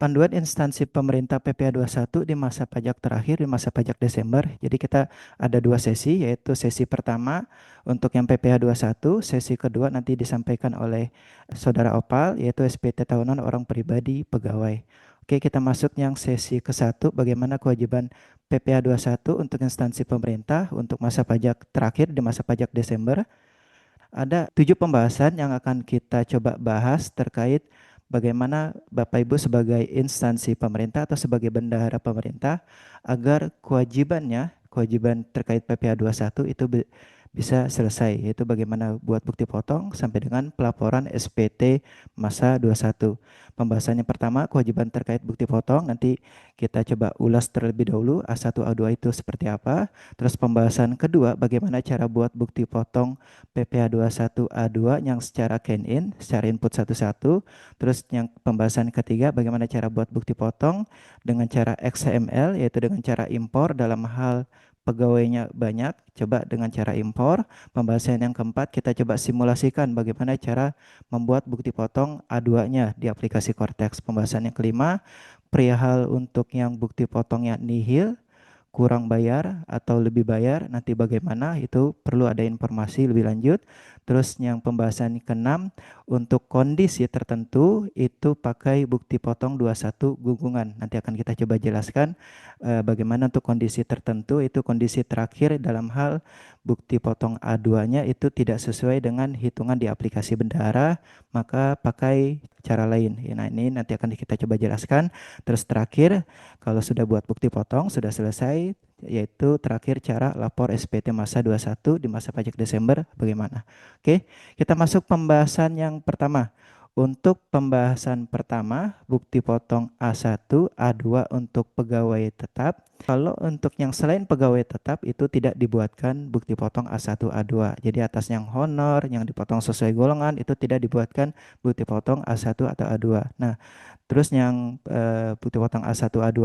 panduan instansi pemerintah PPh 21 di masa pajak terakhir di masa pajak Desember. Jadi kita ada dua sesi, yaitu sesi pertama untuk yang PPh 21, sesi kedua nanti disampaikan oleh Saudara Opal, yaitu SPT tahunan orang pribadi pegawai. Oke, kita masuk yang sesi ke-1, bagaimana kewajiban PPh 21 untuk instansi pemerintah untuk masa pajak terakhir di masa pajak Desember. Ada 7 pembahasan yang akan kita coba bahas terkait bagaimana Bapak Ibu sebagai instansi pemerintah atau sebagai bendahara pemerintah agar kewajiban terkait PPh 21 itu bisa selesai, yaitu bagaimana buat bukti potong sampai dengan pelaporan SPT masa 21. Pembahasan yang pertama, kewajiban terkait bukti potong, nanti kita coba ulas terlebih dahulu A1 A2 itu seperti apa. Terus pembahasan kedua, bagaimana cara buat bukti potong PPh 21 A2 yang secara can-in, secara input satu-satu. Terus yang pembahasan ketiga, bagaimana cara buat bukti potong dengan cara XML, yaitu dengan cara impor dalam hal pegawainya banyak, coba dengan cara impor. Pembahasan yang keempat, kita coba simulasikan bagaimana cara membuat bukti potong A2-nya di aplikasi Cortex. Pembahasan yang kelima, perihal untuk yang bukti potongnya nihil, kurang bayar atau lebih bayar, nanti bagaimana itu perlu ada informasi lebih lanjut. Terus yang pembahasan keenam, untuk kondisi tertentu itu pakai bukti potong 21 gunggungan. Nanti akan kita coba jelaskan bagaimana untuk kondisi tertentu, itu kondisi terakhir dalam hal bukti potong A2-nya itu tidak sesuai dengan hitungan di aplikasi bendahara, maka pakai cara lain. Nah, ini nanti akan kita coba jelaskan. Terus terakhir, kalau sudah buat bukti potong, sudah selesai, yaitu terakhir cara lapor SPT masa 21 di masa pajak Desember bagaimana. Oke, kita masuk pembahasan yang pertama. Untuk pembahasan pertama, bukti potong A1, A2 untuk pegawai tetap. Kalau untuk yang selain pegawai tetap itu tidak dibuatkan bukti potong A1, A2. Jadi atas yang honor, yang dipotong sesuai golongan itu tidak dibuatkan bukti potong A1 atau A2. Nah, terus yang bukti potong A1 A2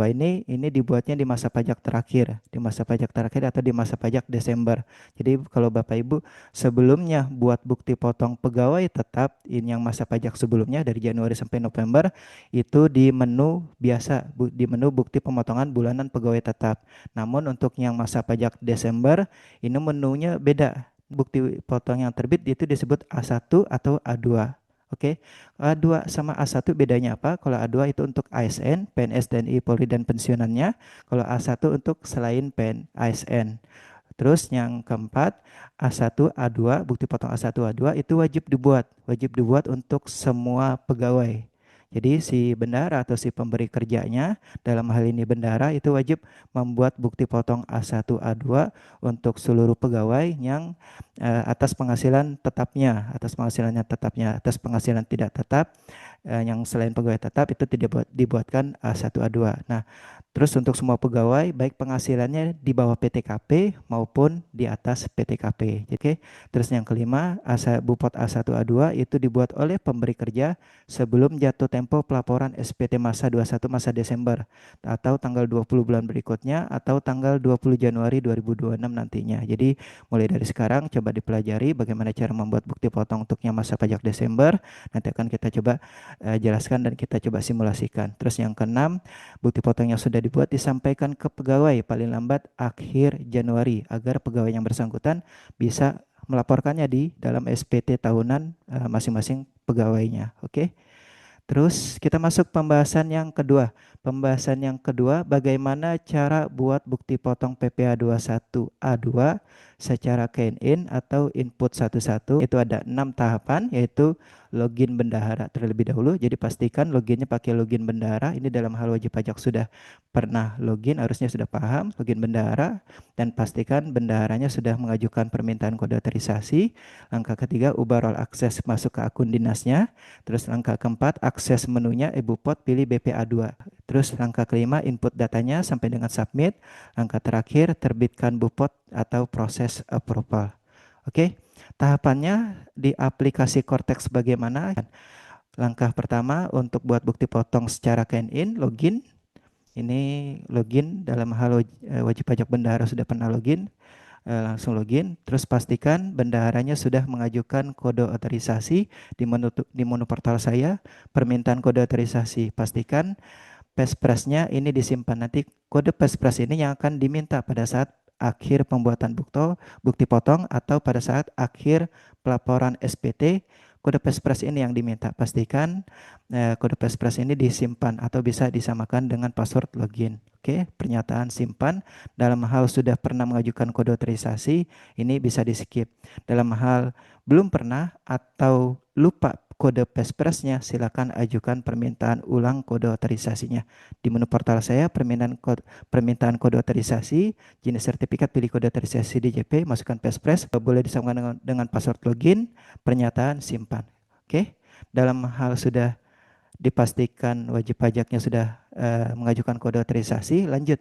ini dibuatnya di masa pajak terakhir, di masa pajak terakhir atau di masa pajak Desember. Jadi kalau Bapak Ibu sebelumnya buat bukti potong pegawai tetap ini yang masa pajak sebelumnya dari Januari sampai November itu di menu biasa, di menu bukti pemotongan bulanan pegawai tetap. Namun untuk yang masa pajak Desember ini menunya beda. Bukti potong yang terbit itu disebut A1 atau A2. Oke. A2 sama A1 bedanya apa? Kalau A2 itu untuk ASN, PNS, TNI, Polri, dan pensiunannya. Kalau A1 untuk selain PN, ASN. Terus yang keempat, A1, A2, bukti potong A1, A2 itu wajib dibuat untuk semua pegawai. Jadi si bendahara atau si pemberi kerjanya, dalam hal ini bendahara itu wajib membuat bukti potong A1, A2 untuk seluruh pegawai yang atas penghasilan tetapnya, atas penghasilan tidak tetap, yang selain pegawai tetap itu tidak dibuatkan A1, A2. Nah, terus untuk semua pegawai, baik penghasilannya di bawah PTKP maupun di atas PTKP. Oke. Terus yang kelima, Bupot A1 A2 itu dibuat oleh pemberi kerja sebelum jatuh tempo pelaporan SPT masa 21 masa Desember atau tanggal 20 bulan berikutnya atau tanggal 20 Januari 2026 nantinya. Jadi mulai dari sekarang coba dipelajari bagaimana cara membuat bukti potong untuk yang masa pajak Desember. Nanti akan kita coba jelaskan dan kita coba simulasikan. Terus yang keenam, bukti potong yang sudah dibuat disampaikan ke pegawai paling lambat akhir Januari agar pegawai yang bersangkutan bisa melaporkannya di dalam SPT tahunan masing-masing pegawainya. Oke. Terus kita masuk pembahasan yang kedua. Pembahasan yang kedua, bagaimana cara buat bukti potong PPh 21 A2 secara can-in atau input satu-satu. Itu ada 6 tahapan, yaitu login bendahara terlebih dahulu. Jadi pastikan loginnya pakai login bendahara. Ini dalam hal wajib pajak sudah pernah login, harusnya sudah paham login bendahara. Dan pastikan bendaharanya sudah mengajukan permintaan kode otorisasi. Langkah ketiga, ubah role akses masuk ke akun dinasnya. Terus langkah keempat, akses menunya e-Bupot, pilih BPA2. Terus langkah kelima, input datanya sampai dengan submit. Langkah terakhir, terbitkan Bupot atau proses approval. Oke, tahapannya di aplikasi Cortex bagaimana? Langkah pertama untuk buat bukti potong secara can-in, login. Ini login dalam hal wajib pajak bendahara sudah pernah login. langsung login. Terus pastikan bendaharanya sudah mengajukan kode otorisasi di menu portal saya. Permintaan kode otorisasi, pastikan Pespres-nya ini disimpan. Nanti kode Pespres ini yang akan diminta pada saat akhir pembuatan bukti potong atau pada saat akhir pelaporan SPT. Kode Pespres ini yang diminta. Pastikan kode Pespres ini disimpan atau bisa disamakan dengan password login. Oke, pernyataan simpan. Dalam hal sudah pernah mengajukan kode otorisasi, ini bisa di-skip. Dalam hal belum pernah atau lupa kode Pespres-nya, silakan ajukan permintaan ulang kode otorisasinya. Di menu portal saya, permintaan kode otorisasi, jenis sertifikat, pilih kode otorisasi DJP, masukkan Pespres, boleh disamakan dengan password login, pernyataan simpan. Oke, dalam hal sudah dipastikan wajib pajaknya sudah mengajukan kode otorisasi, lanjut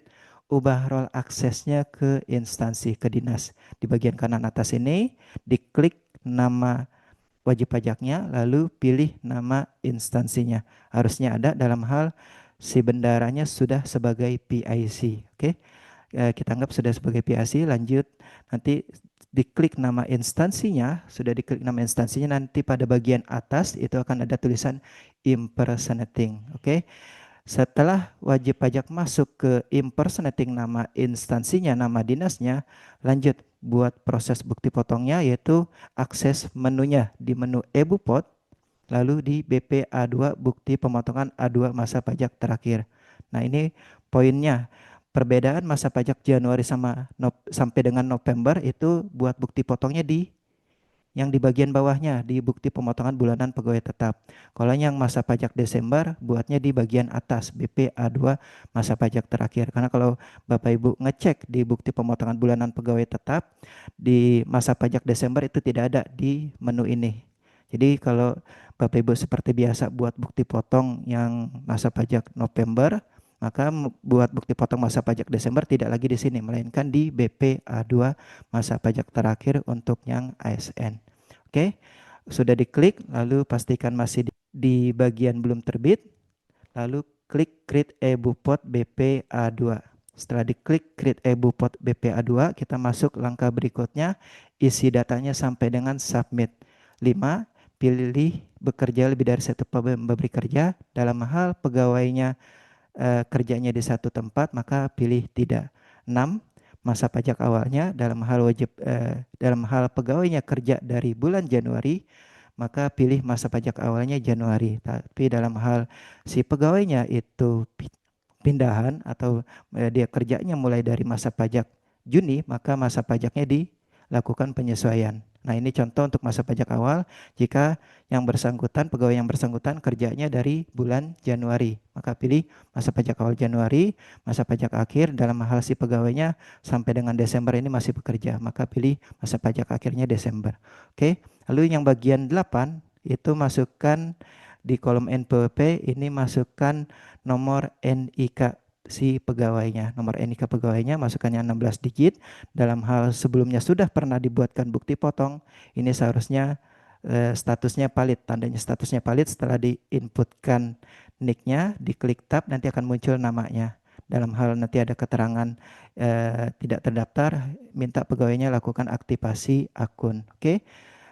ubah role aksesnya ke instansi, ke dinas. Di bagian kanan atas ini, diklik nama wajib pajaknya, lalu pilih nama instansinya. Harusnya ada dalam hal si bendaranya sudah sebagai PIC. Oke, kita anggap sudah sebagai PIC. Lanjut, nanti diklik nama instansinya. Sudah diklik nama instansinya, nanti pada bagian atas itu akan ada tulisan impersonating. Oke, setelah wajib pajak masuk ke impersonating nama instansinya, nama dinasnya, lanjut buat proses bukti potongnya, yaitu akses menunya di menu e-Bupot, lalu di BPA2 bukti pemotongan A2 masa pajak terakhir. Nah, ini poinnya. Perbedaan masa pajak Januari sampai dengan November itu buat bukti potongnya yang di bagian bawahnya di bukti pemotongan bulanan pegawai tetap. Kalau yang masa pajak Desember buatnya di bagian atas BPA2 masa pajak terakhir. Karena kalau Bapak Ibu ngecek di bukti pemotongan bulanan pegawai tetap di masa pajak Desember itu tidak ada di menu ini. Jadi kalau Bapak Ibu seperti biasa buat bukti potong yang masa pajak November, maka buat bukti potong masa pajak Desember tidak lagi di sini, melainkan di BPA2 masa pajak terakhir untuk yang ASN. Oke, sudah diklik, lalu pastikan masih di bagian belum terbit, lalu klik Create e-Bupot BPA2. Setelah diklik Create e-Bupot BPA2, kita masuk langkah berikutnya, isi datanya sampai dengan Submit. 5. Pilih bekerja lebih dari satu pemberi kerja. Dalam hal pegawainya kerjanya di satu tempat, maka pilih tidak. 6. Masa pajak awalnya dalam hal pegawainya kerja dari bulan Januari, maka pilih masa pajak awalnya Januari. Tapi dalam hal si pegawainya itu pindahan atau dia kerjanya mulai dari masa pajak Juni, maka masa pajaknya dilakukan penyesuaian. Nah, ini contoh untuk masa pajak awal jika pegawai yang bersangkutan kerjanya dari bulan Januari, maka pilih masa pajak awal Januari. Masa pajak akhir dalam hal si pegawainya sampai dengan Desember ini masih bekerja, maka pilih masa pajak akhirnya Desember. Oke, lalu yang bagian 8 itu masukkan di kolom NPWP, ini masukkan nomor NIK si pegawainya. Nomor NIK pegawainya masukkannya 16 digit. Dalam hal sebelumnya sudah pernah dibuatkan bukti potong, ini seharusnya statusnya valid, tandanya statusnya valid. Setelah diinputkan NIK-nya, diklik tab, nanti akan muncul namanya. Dalam hal nanti ada keterangan tidak terdaftar, minta pegawainya lakukan aktivasi akun. Oke.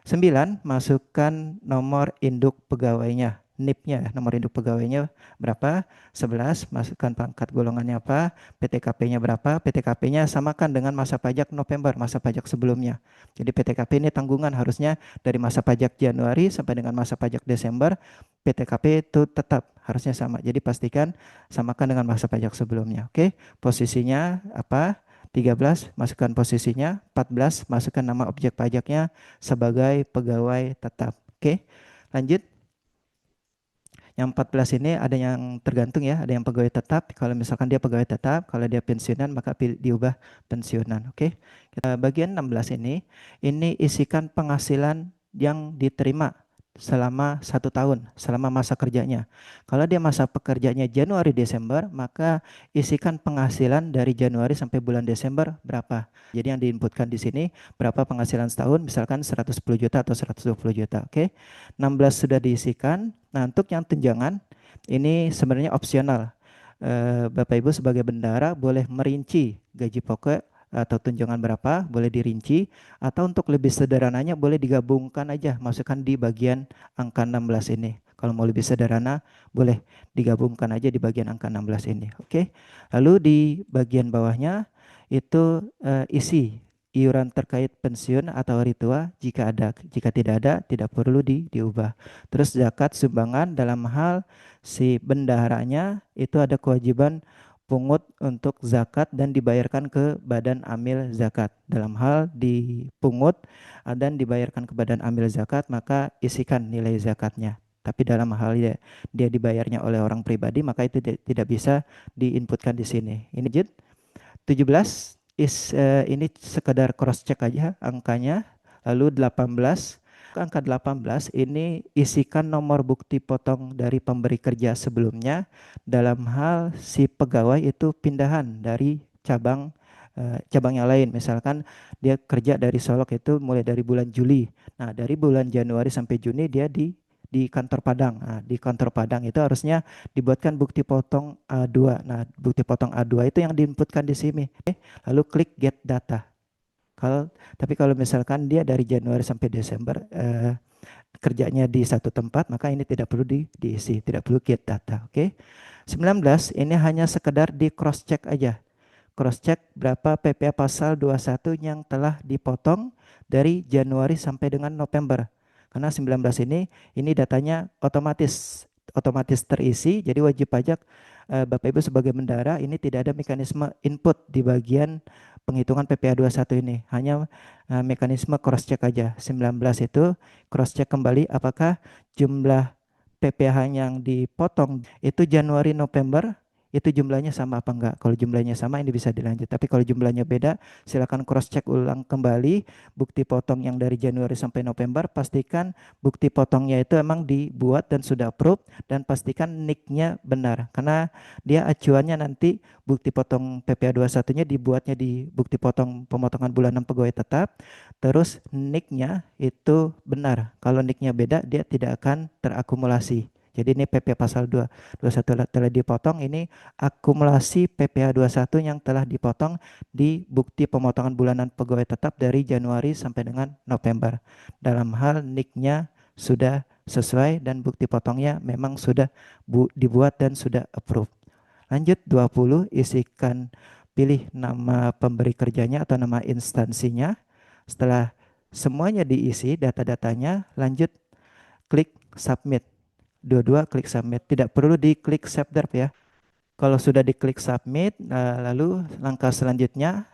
9. Masukkan nomor induk pegawainya, NIP-nya, nomor induk pegawainya berapa. 11. Masukkan pangkat golongannya apa, PTKP-nya berapa. PTKP-nya samakan dengan masa pajak November, masa pajak sebelumnya. Jadi PTKP ini tanggungan harusnya dari masa pajak Januari sampai dengan masa pajak Desember, PTKP itu tetap harusnya sama. Jadi pastikan samakan dengan masa pajak sebelumnya. Oke, posisinya apa? 13, masukkan posisinya. 14, masukkan nama objek pajaknya sebagai pegawai tetap. Oke, lanjut. Yang 14 ini ada yang tergantung ya, ada yang pegawai tetap. Kalau misalkan dia pegawai tetap, kalau dia pensiunan maka diubah pensiunan. Oke. Bagian 16 ini isikan penghasilan yang diterima selama 1 tahun, selama masa kerjanya. Kalau dia masa pekerjaannya Januari Desember, maka isikan penghasilan dari Januari sampai bulan Desember berapa. Jadi yang diinputkan di sini berapa penghasilan setahun, misalkan 110 juta atau 120 juta. Oke. 16 sudah diisikan. Nah, untuk yang tunjangan ini sebenarnya opsional. Bapak Ibu sebagai bendahara boleh merinci gaji pokok atau tunjangan berapa, boleh dirinci, atau untuk lebih sederhananya boleh digabungkan aja, masukkan di bagian angka 16 ini. Kalau mau lebih sederhana, boleh digabungkan aja di bagian angka 16 ini. Oke. Lalu di bagian bawahnya itu isi iuran terkait pensiun atau hari tua jika ada. Jika tidak ada, tidak perlu diubah. Terus zakat sumbangan dalam hal si bendaharanya itu ada kewajiban pungut untuk zakat dan dibayarkan ke badan amil zakat. Dalam hal dipungut dan dibayarkan ke badan amil zakat, maka isikan nilai zakatnya. Tapi dalam hal dia dibayarnya oleh orang pribadi, maka itu tidak bisa diinputkan di sini. Ini lanjut. 17 ini sekedar cross check aja angkanya. Lalu 18, angka 18 ini isikan nomor bukti potong dari pemberi kerja sebelumnya dalam hal si pegawai itu pindahan dari cabang yang lain. Misalkan dia kerja dari Solok itu mulai dari bulan Juli. Nah, dari bulan Januari sampai Juni dia di kantor Padang. Nah, di kantor Padang itu harusnya dibuatkan bukti potong A2. Nah, bukti potong A2 itu yang diinputkan di sini. Lalu klik get data. Tapi kalau misalkan dia dari Januari sampai Desember kerjanya di satu tempat, maka ini tidak perlu diisi, tidak perlu get data. Oke. 19 ini hanya sekedar di cross check aja. Cross check berapa PPh pasal 21 yang telah dipotong dari Januari sampai dengan November. Karena 19 ini datanya otomatis terisi, jadi wajib pajak Bapak Ibu sebagai bendahara ini tidak ada mekanisme input di bagian penghitungan PPh 21 ini. Hanya mekanisme cross check aja. 19 itu cross check kembali apakah jumlah PPh yang dipotong itu Januari November itu jumlahnya sama apa enggak. Kalau jumlahnya sama ini bisa dilanjut. Tapi kalau jumlahnya beda, silakan cross check ulang kembali bukti potong yang dari Januari sampai November. Pastikan bukti potongnya itu emang dibuat dan sudah approve, dan pastikan nicknya benar. Karena dia acuannya nanti bukti potong PPh 21-nya dibuatnya di bukti potong pemotongan bulanan pegawai tetap, terus nicknya itu benar. Kalau nicknya beda, dia tidak akan terakumulasi. Jadi ini PP pasal 21 telah dipotong, ini akumulasi PPh 21 yang telah dipotong di bukti pemotongan bulanan pegawai tetap dari Januari sampai dengan November. Dalam hal nicknya sudah sesuai dan bukti potongnya memang sudah dibuat dan sudah approve. Lanjut 20, isikan pilih nama pemberi kerjanya atau nama instansinya. Setelah semuanya diisi data-datanya, lanjut klik submit. Dua-dua klik submit, tidak perlu diklik save draft ya. Kalau sudah diklik submit, lalu langkah selanjutnya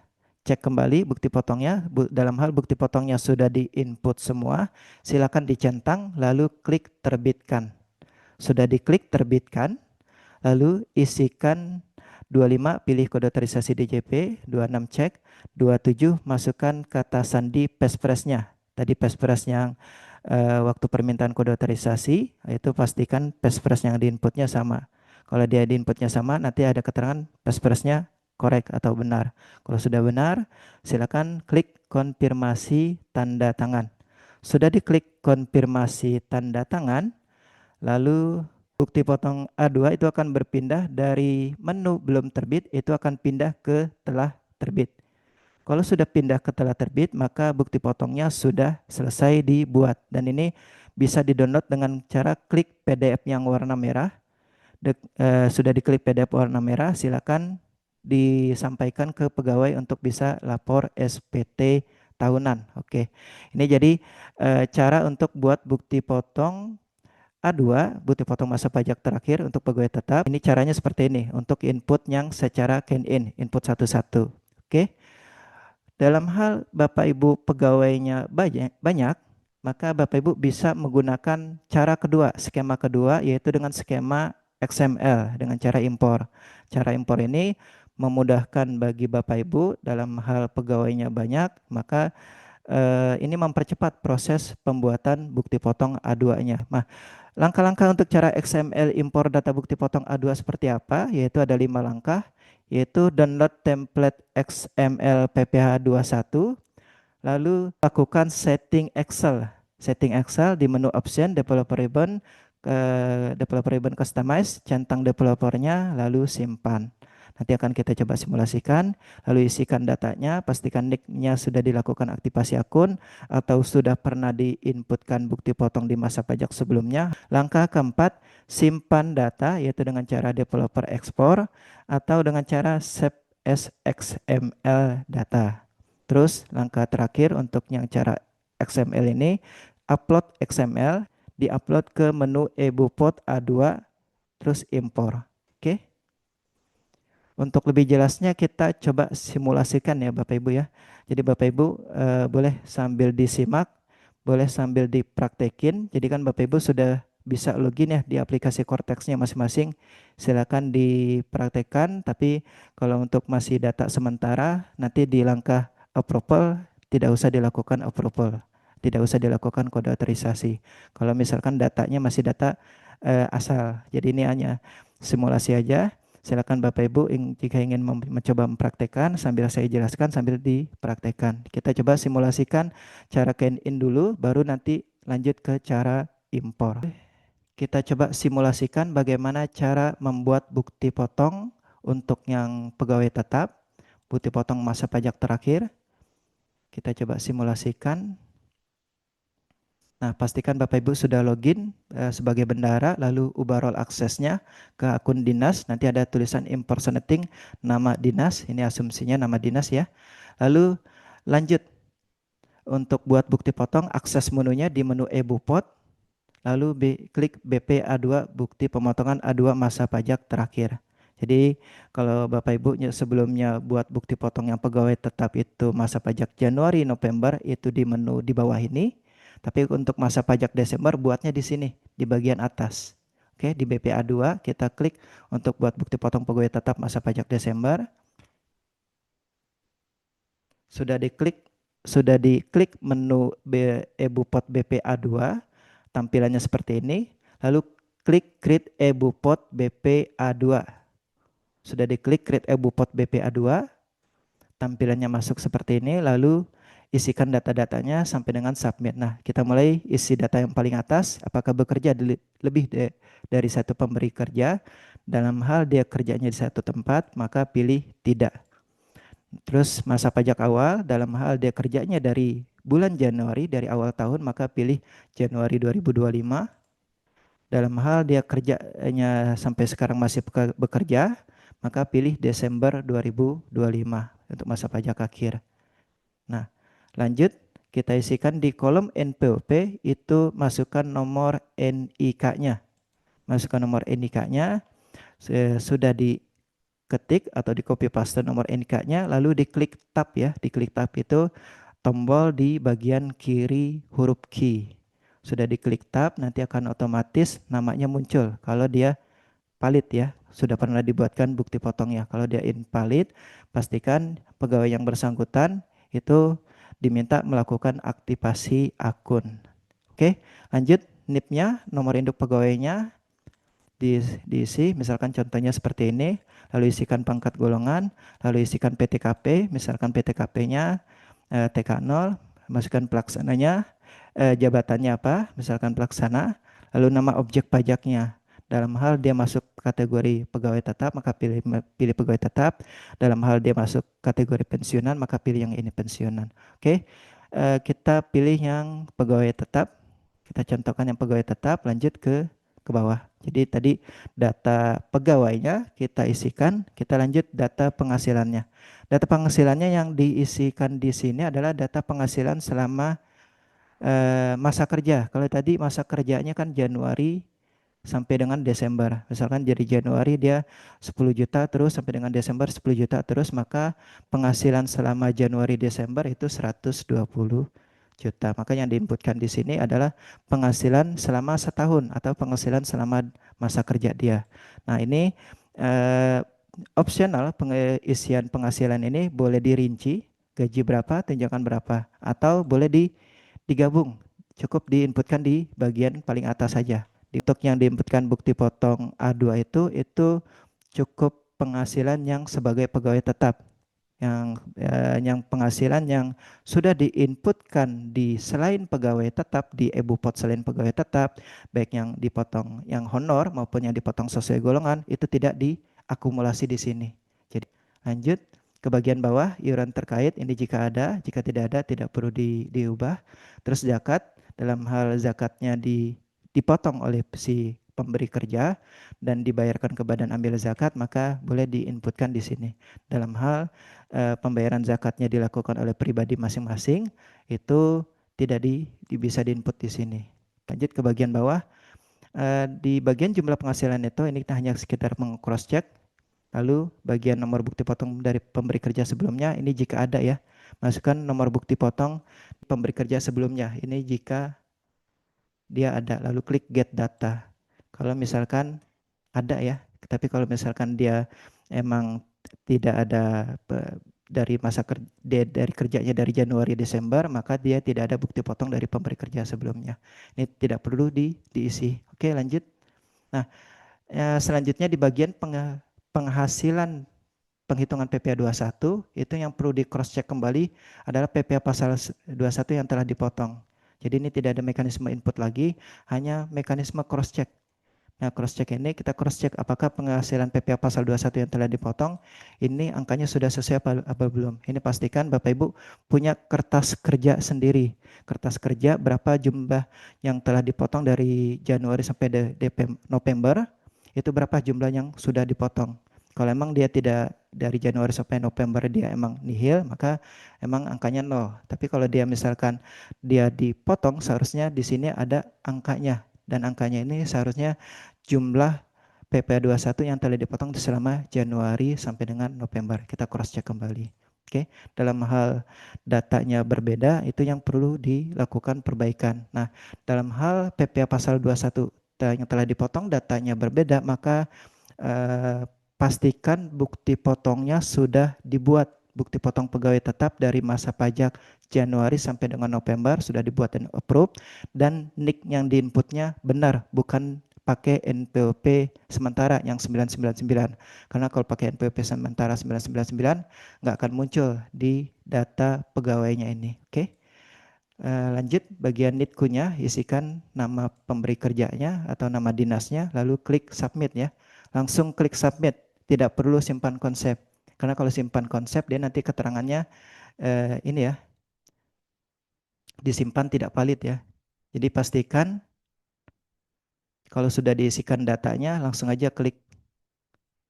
cek kembali bukti potongnya. Dalam hal bukti potongnya sudah diinput semua, silakan dicentang lalu klik terbitkan. Sudah diklik terbitkan, lalu isikan 25 pilih kode otorisasi DJP, 26 cek, 27 masukkan kata sandi passphrase-nya. Tadi passphrase yang waktu permintaan kode otorisasi itu pastikan passphrase yang diinputnya sama. Kalau dia diinputnya sama, nanti ada keterangan passphrase-nya korek atau benar. Kalau sudah benar, silakan klik konfirmasi tanda tangan. Sudah diklik konfirmasi tanda tangan, lalu bukti potong A2 itu akan berpindah dari menu belum terbit, itu akan pindah ke telah terbit. Kalau sudah pindah ke telah terbit, maka bukti potongnya sudah selesai dibuat. Dan ini bisa di-download dengan cara klik PDF yang warna merah. Sudah diklik PDF warna merah, silakan disampaikan ke pegawai untuk bisa lapor SPT tahunan. Oke. Ini jadi cara untuk buat bukti potong A2, bukti potong masa pajak terakhir untuk pegawai tetap. Ini caranya seperti ini untuk input yang secara can-in, input satu-satu. Oke. Dalam hal Bapak Ibu pegawainya banyak, maka Bapak Ibu bisa menggunakan cara kedua, skema kedua, yaitu dengan skema XML dengan cara impor. Cara impor ini memudahkan bagi Bapak Ibu dalam hal pegawainya banyak, maka ini mempercepat proses pembuatan bukti potong A2-nya. Nah, langkah-langkah untuk cara XML impor data bukti potong A2 seperti apa? Yaitu ada 5 langkah, yaitu download template XML PPh 21, lalu lakukan setting Excel. Setting Excel di menu option developer ribbon, developer ribbon customize, centang developernya, lalu simpan. Nanti akan kita coba simulasikan, lalu isikan datanya, pastikan NIK-nya sudah dilakukan aktivasi akun atau sudah pernah diinputkan bukti potong di masa pajak sebelumnya. Langkah keempat, simpan data yaitu dengan cara developer export atau dengan cara save as XML data. Terus langkah terakhir untuk yang cara XML ini, upload XML, diupload ke menu ebupot A2, terus impor. Oke. Untuk lebih jelasnya kita coba simulasikan ya Bapak Ibu ya. Jadi Bapak Ibu boleh sambil disimak, boleh sambil dipraktekin. Jadi kan Bapak Ibu sudah bisa login ya di aplikasi Cortex-nya masing-masing. Silakan dipraktekkan, tapi kalau untuk masih data sementara nanti di langkah approval tidak usah dilakukan approval. Tidak usah dilakukan kode otorisasi. Kalau misalkan datanya masih data asal. Jadi ini hanya simulasi aja. Silakan Bapak Ibu jika ingin mencoba mempraktekkan sambil saya jelaskan sambil dipraktekkan. Kita coba simulasikan cara key in dulu baru nanti lanjut ke cara impor. Kita coba simulasikan bagaimana cara membuat bukti potong untuk yang pegawai tetap, bukti potong masa pajak terakhir. Kita coba simulasikan. Nah, pastikan Bapak Ibu sudah login sebagai bendahara, lalu ubah role aksesnya ke akun dinas. Nanti ada tulisan impersonating nama dinas, ini asumsinya nama dinas ya. Lalu lanjut untuk buat bukti potong, akses menunya di menu e-bupot, lalu klik BP A2 bukti pemotongan A2 masa pajak terakhir. Jadi kalau Bapak Ibu sebelumnya buat bukti potong yang pegawai tetap itu masa pajak Januari November itu di menu di bawah ini. Tapi untuk masa pajak Desember buatnya di sini di bagian atas. Oke, di BPA 2 kita klik untuk buat bukti potong pegawai tetap masa pajak Desember. Sudah diklik menu e-bupot BPA 2, tampilannya seperti ini. Lalu klik create e-bupot BPA 2. Sudah diklik create e-bupot BPA 2, tampilannya masuk seperti ini, lalu isikan data-datanya sampai dengan submit. Nah, kita mulai isi data yang paling atas, apakah bekerja lebih dari satu pemberi kerja. Dalam hal dia kerjanya di satu tempat, maka pilih tidak. Terus masa pajak awal, dalam hal dia kerjanya dari bulan Januari, dari awal tahun, maka pilih Januari 2025. Dalam hal dia kerjanya sampai sekarang masih bekerja, maka pilih Desember 2025 untuk masa pajak akhir. Nah, lanjut kita isikan di kolom NPWP itu masukkan nomor NIK-nya. Masukkan nomor NIK-nya, sudah diketik atau di copy paste nomor NIK-nya, lalu diklik tab ya. Diklik tab itu tombol di bagian kiri huruf key. Sudah diklik tab, nanti akan otomatis namanya muncul. Kalau dia valid ya, sudah pernah dibuatkan bukti potongnya. Kalau dia invalid, pastikan pegawai yang bersangkutan itu diminta melakukan aktivasi akun. Oke, lanjut NIP-nya, nomor induk pegawainya diisi, misalkan contohnya seperti ini, lalu isikan pangkat golongan, lalu isikan PTKP, misalkan PTKP-nya TK0, masukkan pelaksananya, jabatannya apa, misalkan pelaksana, lalu nama objek pajaknya. Dalam hal dia masuk kategori pegawai tetap, maka pilih pegawai tetap. Dalam hal dia masuk kategori pensiunan, maka pilih yang ini pensiunan. Oke, kita pilih yang pegawai tetap. Kita contohkan yang pegawai tetap, lanjut ke bawah. Jadi tadi data pegawainya kita isikan, kita lanjut data penghasilannya. Data penghasilannya yang diisikan di sini adalah data penghasilan selama masa kerja. Kalau tadi masa kerjanya kan Januari sampai dengan Desember. Misalkan dari Januari dia 10 juta terus sampai dengan Desember 10 juta terus, maka penghasilan selama Januari Desember itu 120 juta. Maka yang diinputkan di sini adalah penghasilan selama setahun atau penghasilan selama masa kerja dia. Nah, ini opsional pengisian penghasilan ini boleh dirinci gaji berapa, tunjangan berapa, atau boleh digabung. Cukup diinputkan di bagian paling atas saja. Untuk yang diinputkan bukti potong A2 itu cukup penghasilan yang sebagai pegawai tetap. Yang penghasilan yang sudah diinputkan di selain pegawai tetap di e-bupot selain pegawai tetap, baik yang dipotong yang honor maupun yang dipotong sesuai golongan itu tidak diakumulasi di sini. Lanjut ke bagian bawah, iuran terkait ini jika ada, jika tidak ada tidak perlu diubah. Terus zakat, dalam hal zakatnya dipotong oleh si pemberi kerja dan dibayarkan ke badan ambil zakat, maka boleh diinputkan di sini. Dalam hal pembayaran zakatnya dilakukan oleh pribadi masing-masing, itu tidak bisa diinput di sini. Lanjut ke bagian bawah, di bagian jumlah penghasilan neto ini kita hanya sekitar meng-cross check. Lalu bagian nomor bukti potong dari pemberi kerja sebelumnya ini jika ada ya. Masukkan nomor bukti potong pemberi kerja sebelumnya. Ini jika dia ada. Lalu klik get data. Kalau misalkan ada ya. Tapi kalau misalkan dia emang tidak ada dari masa kerja dari kerjanya dari Januari Desember, maka dia tidak ada bukti potong dari pemberi kerja sebelumnya. Ini tidak perlu diisi. Oke, lanjut. Nah, selanjutnya di bagian penghasilan penghitungan PPh 21 itu yang perlu di cross check kembali adalah PPh pasal 21 yang telah dipotong. Jadi ini tidak ada mekanisme input lagi, hanya mekanisme cross check. Nah, cross check ini kita cross check apakah penghasilan PPh pasal 21 yang telah dipotong ini angkanya sudah sesuai apa belum. Ini pastikan Bapak Ibu punya kertas kerja sendiri. Kertas kerja berapa jumlah yang telah dipotong dari Januari sampai November, itu berapa jumlah yang sudah dipotong. Kalau emang dia tidak dari Januari sampai November dia emang nihil, maka emang angkanya 0. Tapi kalau dia misalkan dia dipotong, seharusnya di sini ada angkanya. Dan angkanya ini seharusnya jumlah PPh 21 yang telah dipotong selama Januari sampai dengan November. Kita cross check kembali. Oke, dalam hal datanya berbeda itu yang perlu dilakukan perbaikan. Nah, dalam hal PPh pasal 21 yang telah dipotong datanya berbeda, maka pastikan bukti potongnya sudah dibuat. Bukti potong pegawai tetap dari masa pajak Januari sampai dengan November sudah dibuat dan approve, dan NIK yang diinputnya benar, bukan pakai NPWP sementara yang 999. Karena kalau pakai NPWP sementara 999 nggak akan muncul di data pegawainya ini. Oke. Lanjut bagian NITKU-nya, isikan nama pemberi kerjanya atau nama dinasnya, lalu klik submit ya. Langsung klik submit, tidak perlu simpan konsep. Karena kalau simpan konsep dia nanti keterangannya ini ya, disimpan tidak valid ya. Jadi pastikan kalau sudah diisikan datanya langsung aja klik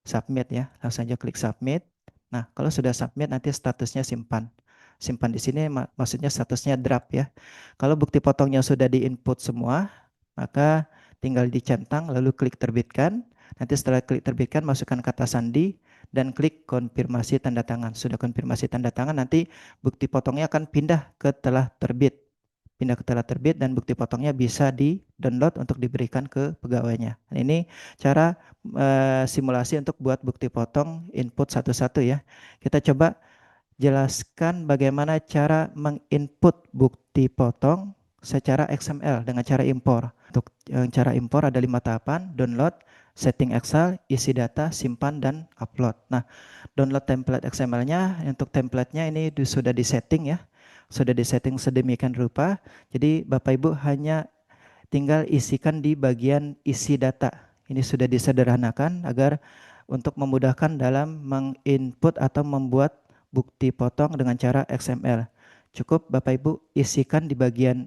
submit ya, langsung aja klik submit. Nah, kalau sudah submit nanti statusnya simpan. Simpan di sini maksudnya statusnya draft ya. Kalau bukti potongnya sudah diinput semua, maka tinggal dicentang lalu klik terbitkan. Nanti setelah klik terbitkan masukkan kata sandi dan klik konfirmasi tanda tangan. Sudah konfirmasi tanda tangan nanti bukti potongnya akan pindah ke telah terbit. Pindah ke telah terbit dan bukti potongnya bisa di-download untuk diberikan ke pegawainya. Nah, ini cara simulasi untuk buat bukti potong input satu-satu ya. Kita coba jelaskan bagaimana cara menginput bukti potong secara XML dengan cara impor. Untuk cara impor ada 5 tahapan: download, setting Excel, isi data, simpan, dan upload. Nah, download template XML-nya, untuk template-nya ini sudah disetting ya. Sudah disetting sedemikian rupa. Jadi Bapak Ibu hanya tinggal isikan di bagian isi data. Ini sudah disederhanakan agar untuk memudahkan dalam menginput atau membuat bukti potong dengan cara XML. Cukup Bapak Ibu isikan di bagian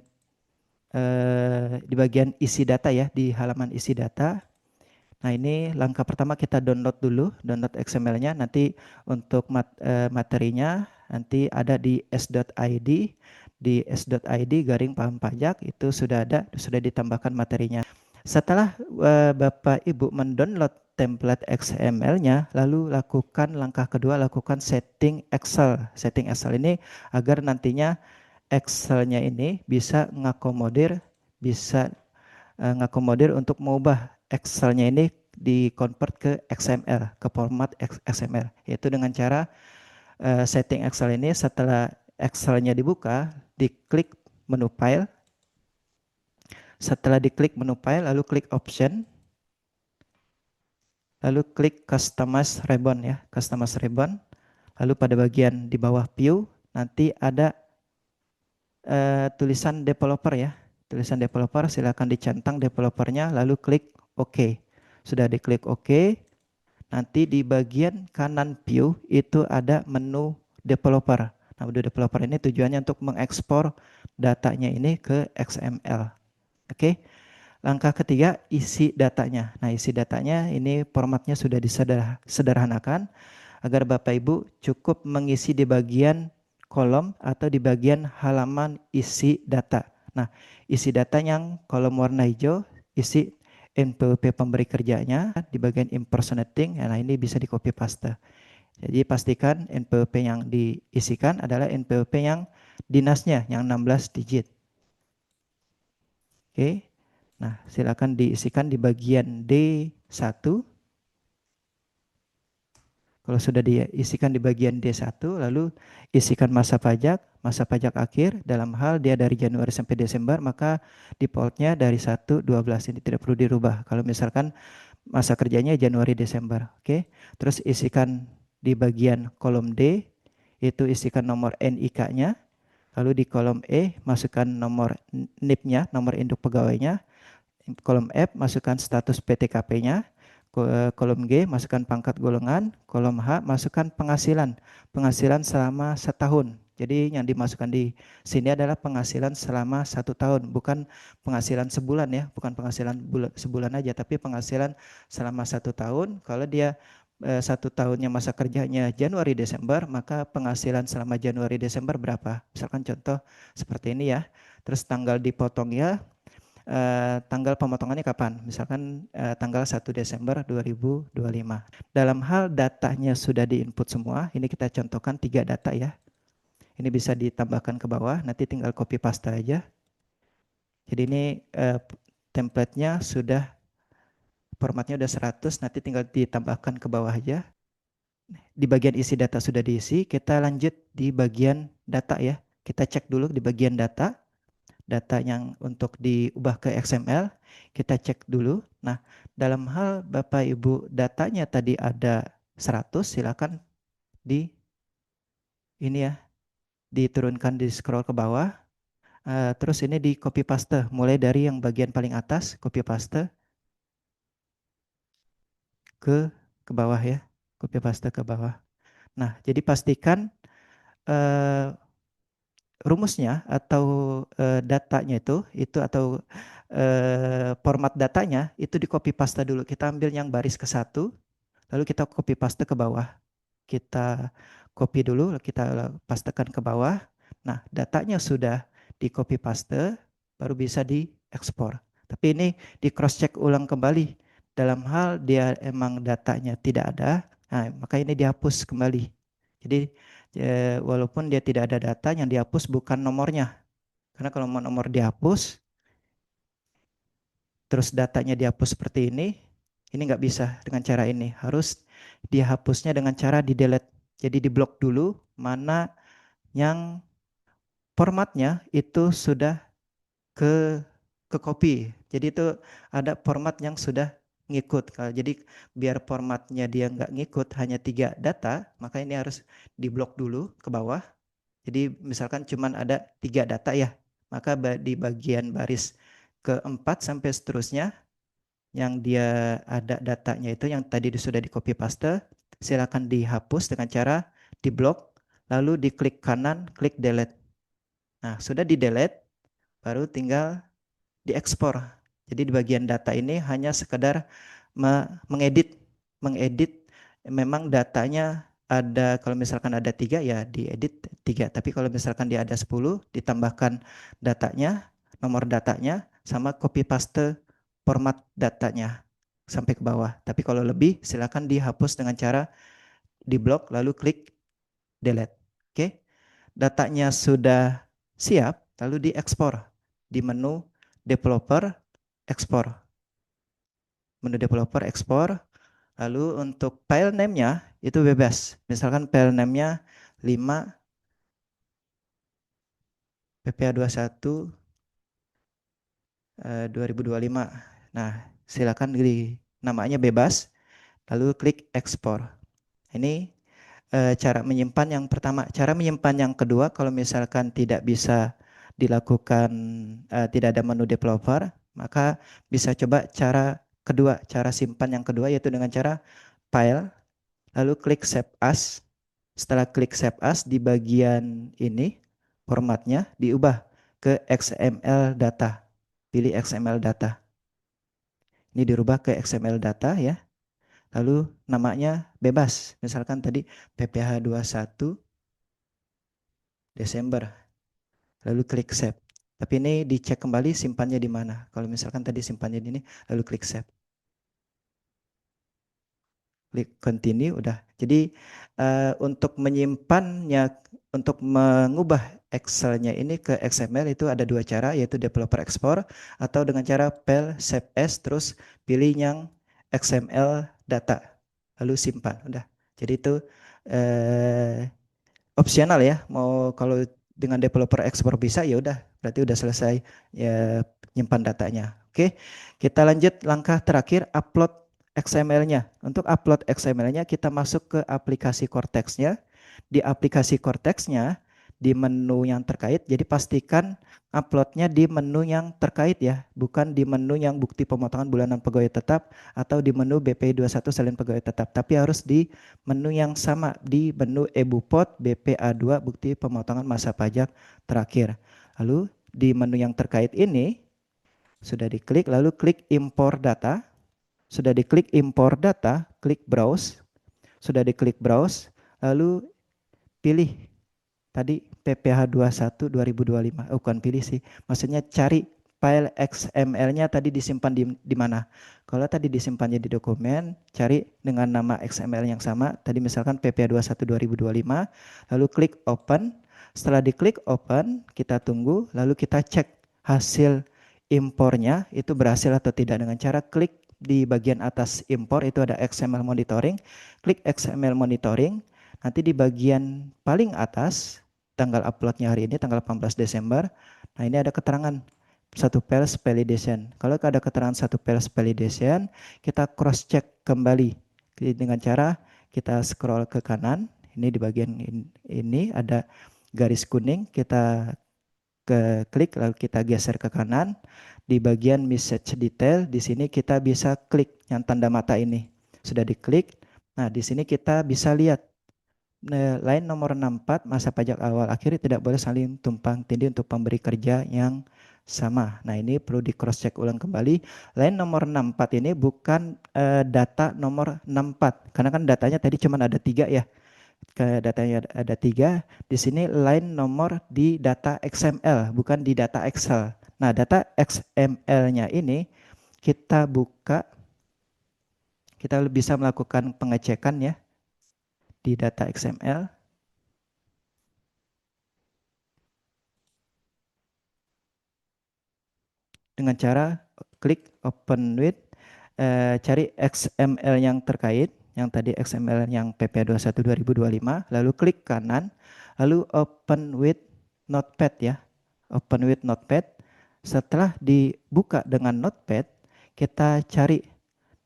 isi data ya, di halaman isi data. Nah, ini langkah pertama kita download dulu, download XML-nya. Nanti untuk materinya nanti ada di s.id, di s.id garing paham pajak itu sudah ada, sudah ditambahkan materinya. Setelah Bapak Ibu mendownload template XML-nya, lalu lakukan langkah kedua, lakukan setting Excel. Setting Excel ini agar nantinya Excel-nya ini bisa ngakomodir untuk mengubah Excel-nya ini di-convert ke XML, ke format XML. Yaitu dengan cara setting Excel ini setelah Excel-nya dibuka, diklik menu file. Setelah diklik menu file, lalu klik option. Lalu klik customize ribbon ya, customize ribbon. Lalu pada bagian di bawah view, nanti ada tulisan developer ya. Tulisan developer, silakan dicentang developernya, lalu klik OK. Sudah diklik OK. nanti di bagian kanan view itu ada menu developer. Nah, menu developer ini tujuannya untuk mengekspor datanya ini ke XML. Oke. Langkah ketiga, isi datanya. Nah, isi datanya ini formatnya sudah disederhanakan agar Bapak Ibu cukup mengisi di bagian kolom atau di bagian halaman isi data. Nah, isi data yang kolom warna hijau, isi NPWP pemberi kerjanya di bagian impersonating. Nah, ini bisa di copy paste. Jadi pastikan NPWP yang diisikan adalah NPWP yang dinasnya yang 16 digit. Oke. Nah, silakan diisikan di bagian D1. Kalau sudah diisikan di bagian D1, lalu isikan masa pajak akhir, dalam hal dia dari Januari sampai Desember, maka defaultnya dari 1-12, ini tidak perlu dirubah. Kalau misalkan masa kerjanya Januari Desember, oke. Terus isikan di bagian kolom D, itu isikan nomor NIK-nya, lalu di kolom E masukkan nomor NIP-nya, nomor induk pegawainya, kolom F masukkan status PTKP-nya, kolom G masukkan pangkat golongan, kolom H masukkan penghasilan, penghasilan selama setahun. Jadi yang dimasukkan di sini adalah penghasilan selama 1 tahun, bukan penghasilan sebulan ya, bukan penghasilan sebulan aja, tapi penghasilan selama 1 tahun. Kalau dia 1 tahunnya masa kerjanya Januari Desember, maka penghasilan selama Januari Desember berapa? Misalkan contoh seperti ini ya. Terus tanggal dipotongnya, tanggal pemotongannya kapan? Misalkan tanggal 1 Desember 2025. Dalam hal datanya sudah diinput semua, ini kita contohkan 3 data ya. Ini bisa ditambahkan ke bawah, nanti tinggal copy paste aja. Jadi ini template-nya sudah, formatnya udah 100, nanti tinggal ditambahkan ke bawah aja. Di bagian isi data sudah diisi, kita lanjut di bagian data ya. Kita cek dulu di bagian data. Data yang untuk diubah ke XML, kita cek dulu. Nah, dalam hal Bapak Ibu datanya tadi ada 100, silakan di ini ya, diturunkan, di scroll ke bawah. Terus ini di copy paste, mulai dari yang bagian paling atas, copy paste ke bawah ya, copy paste ke bawah. Nah, jadi pastikan rumusnya atau datanya itu atau format datanya itu di copy paste dulu. Kita ambil yang baris ke-1, lalu kita copy paste ke bawah. Kita copy dulu, kita pastekan ke bawah. Nah, datanya sudah di copy paste, baru bisa diekspor. Tapi ini di cross check ulang kembali. Dalam hal dia emang datanya tidak ada, nah, maka ini dihapus kembali. Jadi walaupun dia tidak ada data, yang dihapus bukan nomornya. Karena kalau nomor dihapus, terus datanya dihapus seperti ini nggak bisa dengan cara ini. Harus dihapusnya dengan cara di delete. Jadi di blok dulu mana yang formatnya itu sudah ke copy. Jadi itu ada format yang sudah ngikut. Jadi biar formatnya dia nggak ngikut hanya 3 data, maka ini harus diblok dulu ke bawah. Jadi misalkan cuman ada 3 data ya, maka di bagian baris keempat sampai seterusnya yang dia ada datanya itu yang tadi sudah di copy paste, silakan dihapus dengan cara diblok, lalu diklik kanan, klik delete. Nah, sudah di delete, baru tinggal diekspor. Jadi di bagian data ini hanya sekedar mengedit memang datanya ada, kalau misalkan ada 3 ya diedit 3, tapi kalau misalkan dia ada 10 ditambahkan datanya, nomor datanya sama copy paste format datanya sampai ke bawah. Tapi kalau lebih silakan dihapus dengan cara diblok lalu klik delete. Oke. Datanya sudah siap, lalu diekspor di menu developer ekspor. Menu developer ekspor. Lalu untuk file name-nya itu bebas. Misalkan file name-nya 5 PPA 21 2025. Nah, silakan namanya bebas. Lalu klik ekspor. Ini cara menyimpan yang pertama. Cara menyimpan yang kedua, kalau misalkan tidak bisa dilakukan, tidak ada menu developer, maka bisa coba cara kedua, cara simpan yang kedua, yaitu dengan cara file, lalu klik Save As. Setelah klik Save As, di bagian ini formatnya diubah ke XML data. Pilih XML data. Ini dirubah ke XML data ya. Lalu namanya bebas. Misalkan tadi PPH 21 Desember. Lalu klik Save. Tapi ini dicek kembali simpannya di mana. Kalau misalkan tadi simpannya di ini, lalu klik Save. Klik continue udah. Jadi untuk menyimpannya, untuk mengubah Excel-nya ini ke XML itu ada dua cara, yaitu developer export atau dengan cara file save as terus pilih yang XML data lalu simpan udah. Jadi itu eh, opsional ya. Mau kalau dengan developer export bisa ya udah, berarti udah selesai ya nyimpan datanya. Oke, kita lanjut langkah terakhir, upload XML-nya. Untuk upload XML-nya kita masuk ke aplikasi Cortex-nya. Di aplikasi Cortex-nya di menu yang terkait, jadi pastikan uploadnya di menu yang terkait ya, bukan di menu yang bukti pemotongan bulanan pegawai tetap atau di menu BPI 21 salin pegawai tetap, tapi harus di menu yang sama, di menu eBupot BPA2 bukti pemotongan masa pajak terakhir. Lalu di menu yang terkait ini sudah diklik, lalu klik impor data. Sudah diklik impor data, klik browse. Sudah diklik browse, lalu pilih tadi PPH 21 2025. Oh, bukan pilih sih. Maksudnya cari file XML-nya tadi disimpan di mana. Kalau tadi disimpannya di dokumen, cari dengan nama XML yang sama. Tadi misalkan PPH 21 2025, lalu klik open. Setelah diklik open, kita tunggu, lalu kita cek hasil impornya itu berhasil atau tidak dengan cara klik di bagian atas impor, itu ada XML monitoring. Klik XML monitoring. Nanti di bagian paling atas, tanggal uploadnya hari ini, tanggal 18 Desember. Nah ini ada keterangan satu pels validation. Kalau ada keterangan satu pels validation, kita cross check kembali dengan cara kita scroll ke kanan. Ini di bagian ini ada garis kuning, kita ke klik lalu kita geser ke kanan. Di bagian message detail, di sini kita bisa klik yang tanda mata ini. Sudah diklik. Nah, di sini kita bisa lihat lain nomor 64 masa pajak awal akhir tidak boleh saling tumpang tindih untuk pemberi kerja yang sama. Nah, ini perlu di cross check ulang kembali. Lain nomor 64 ini bukan data nomor 64 karena kan datanya tadi cuma ada 3 ya. Ke datanya ada 3. Di sini lain nomor di data XML bukan di data Excel. Nah, data XML-nya ini kita buka, kita bisa melakukan pengecekan ya di data XML dengan cara klik open with, cari XML yang terkait, yang tadi XML yang PP21 2025, lalu klik kanan, lalu open with notepad ya, open with notepad. Setelah dibuka dengan notepad, kita cari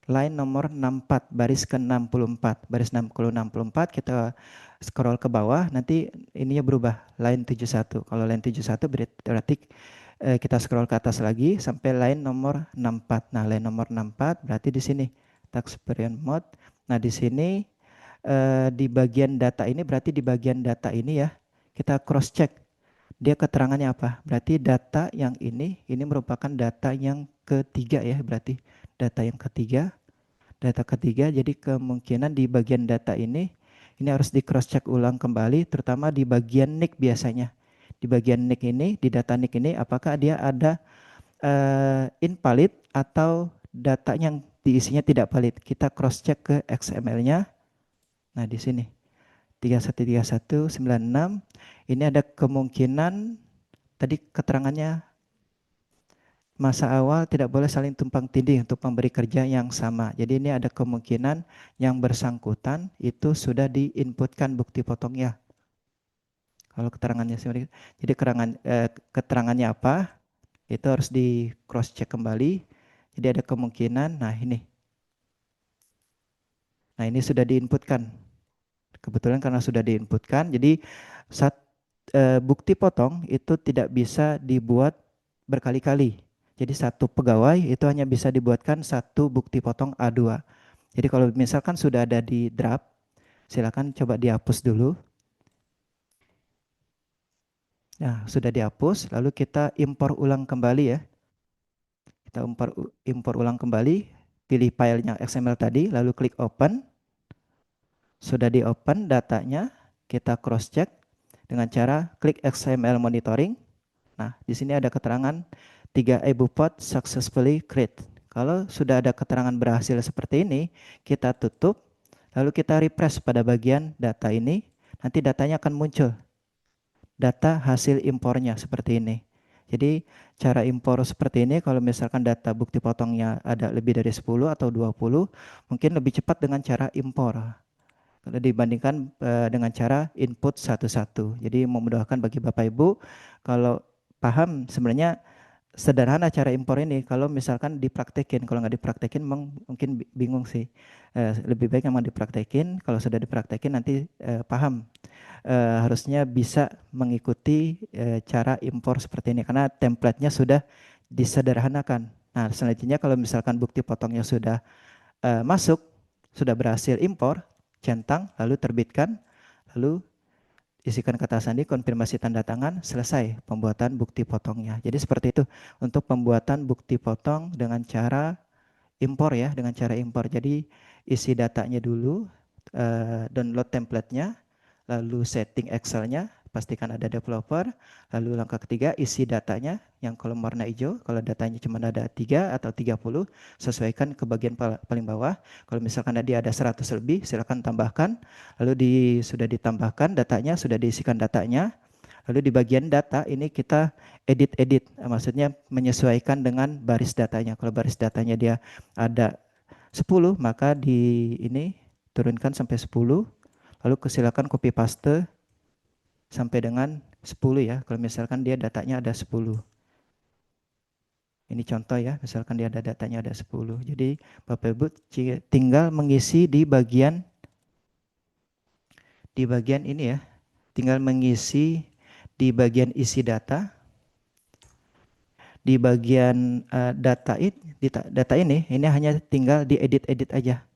line nomor 64 baris ke-64, baris 60-64 kita scroll ke bawah, nanti ininya berubah line 71. Kalau line 71 berarti kita scroll ke atas lagi sampai line nomor 64. Nah, line nomor 64 berarti di sini tax period mode. Nah, di sini di bagian data ini berarti di bagian data ini ya kita cross check dia keterangannya apa. Berarti data yang ini merupakan data yang ketiga ya, berarti data yang ketiga. Data ketiga, jadi kemungkinan di bagian data ini harus di cross check ulang kembali, terutama di bagian nick biasanya. Di bagian nick ini, di data nick ini, apakah dia ada invalid atau data yang diisinya tidak valid. Kita cross check ke XML-nya. Nah, di sini 313196 ini ada kemungkinan tadi keterangannya masa awal tidak boleh saling tumpang tindih untuk pemberi kerja yang sama. Jadi ini ada kemungkinan yang bersangkutan itu sudah diinputkan bukti potongnya. Kalau keterangannya seperti itu. Jadi keterangannya apa? Itu harus di cross check kembali. Jadi ada kemungkinan, nah ini. Nah, ini sudah diinputkan. Kebetulan karena sudah diinputkan, jadi saat bukti potong itu tidak bisa dibuat berkali-kali. Jadi satu pegawai itu hanya bisa dibuatkan satu bukti potong A2. Jadi kalau misalkan sudah ada di draft, silakan coba dihapus dulu. Nah, sudah dihapus, lalu kita impor ulang kembali ya. Kita impor ulang kembali, pilih filenya XML tadi, lalu klik open. Sudah di open datanya, kita cross check dengan cara klik XML monitoring. Nah, di sini ada keterangan 3 eBupot successfully create. Kalau sudah ada keterangan berhasil seperti ini, kita tutup, lalu kita refresh pada bagian data ini, nanti datanya akan muncul. Data hasil impornya seperti ini. Jadi cara impor seperti ini kalau misalkan data bukti potongnya ada lebih dari 10 atau 20, mungkin lebih cepat dengan cara impor. Kalau dibandingkan dengan cara input satu-satu. Jadi memudahkan bagi Bapak Ibu kalau paham sebenarnya sederhana cara impor ini. Kalau misalkan dipraktekin, kalau nggak dipraktekin mungkin bingung sih. Lebih baik memang dipraktekin. Kalau sudah dipraktekin nanti paham. Harusnya bisa mengikuti cara impor seperti ini karena template-nya sudah disederhanakan. Nah, selanjutnya kalau misalkan bukti potongnya sudah masuk, sudah berhasil impor, centang, lalu terbitkan, lalu isikan kata sandi, konfirmasi tanda tangan, selesai pembuatan bukti potongnya. Jadi seperti itu untuk pembuatan bukti potong dengan cara impor ya, dengan cara impor. Jadi isi datanya dulu, download template-nya, lalu setting Excel-nya, pastikan ada developer, lalu langkah ketiga isi datanya yang kolom warna hijau, kalau datanya cuma ada 3 atau 30, sesuaikan ke bagian paling bawah. Kalau misalkan tadi ada 100 lebih, silakan tambahkan, lalu sudah ditambahkan datanya, sudah diisikan datanya, lalu di bagian data ini kita edit-edit, maksudnya menyesuaikan dengan baris datanya. Kalau baris datanya dia ada 10, maka di ini turunkan sampai 10, lalu silakan copy paste sampai dengan 10 ya. Kalau misalkan dia datanya ada 10. Ini contoh ya, misalkan dia ada datanya ada 10. Jadi Bapak Ibu tinggal mengisi di bagian ini ya. Tinggal mengisi di bagian isi data, di bagian data ini hanya tinggal diedit-edit aja.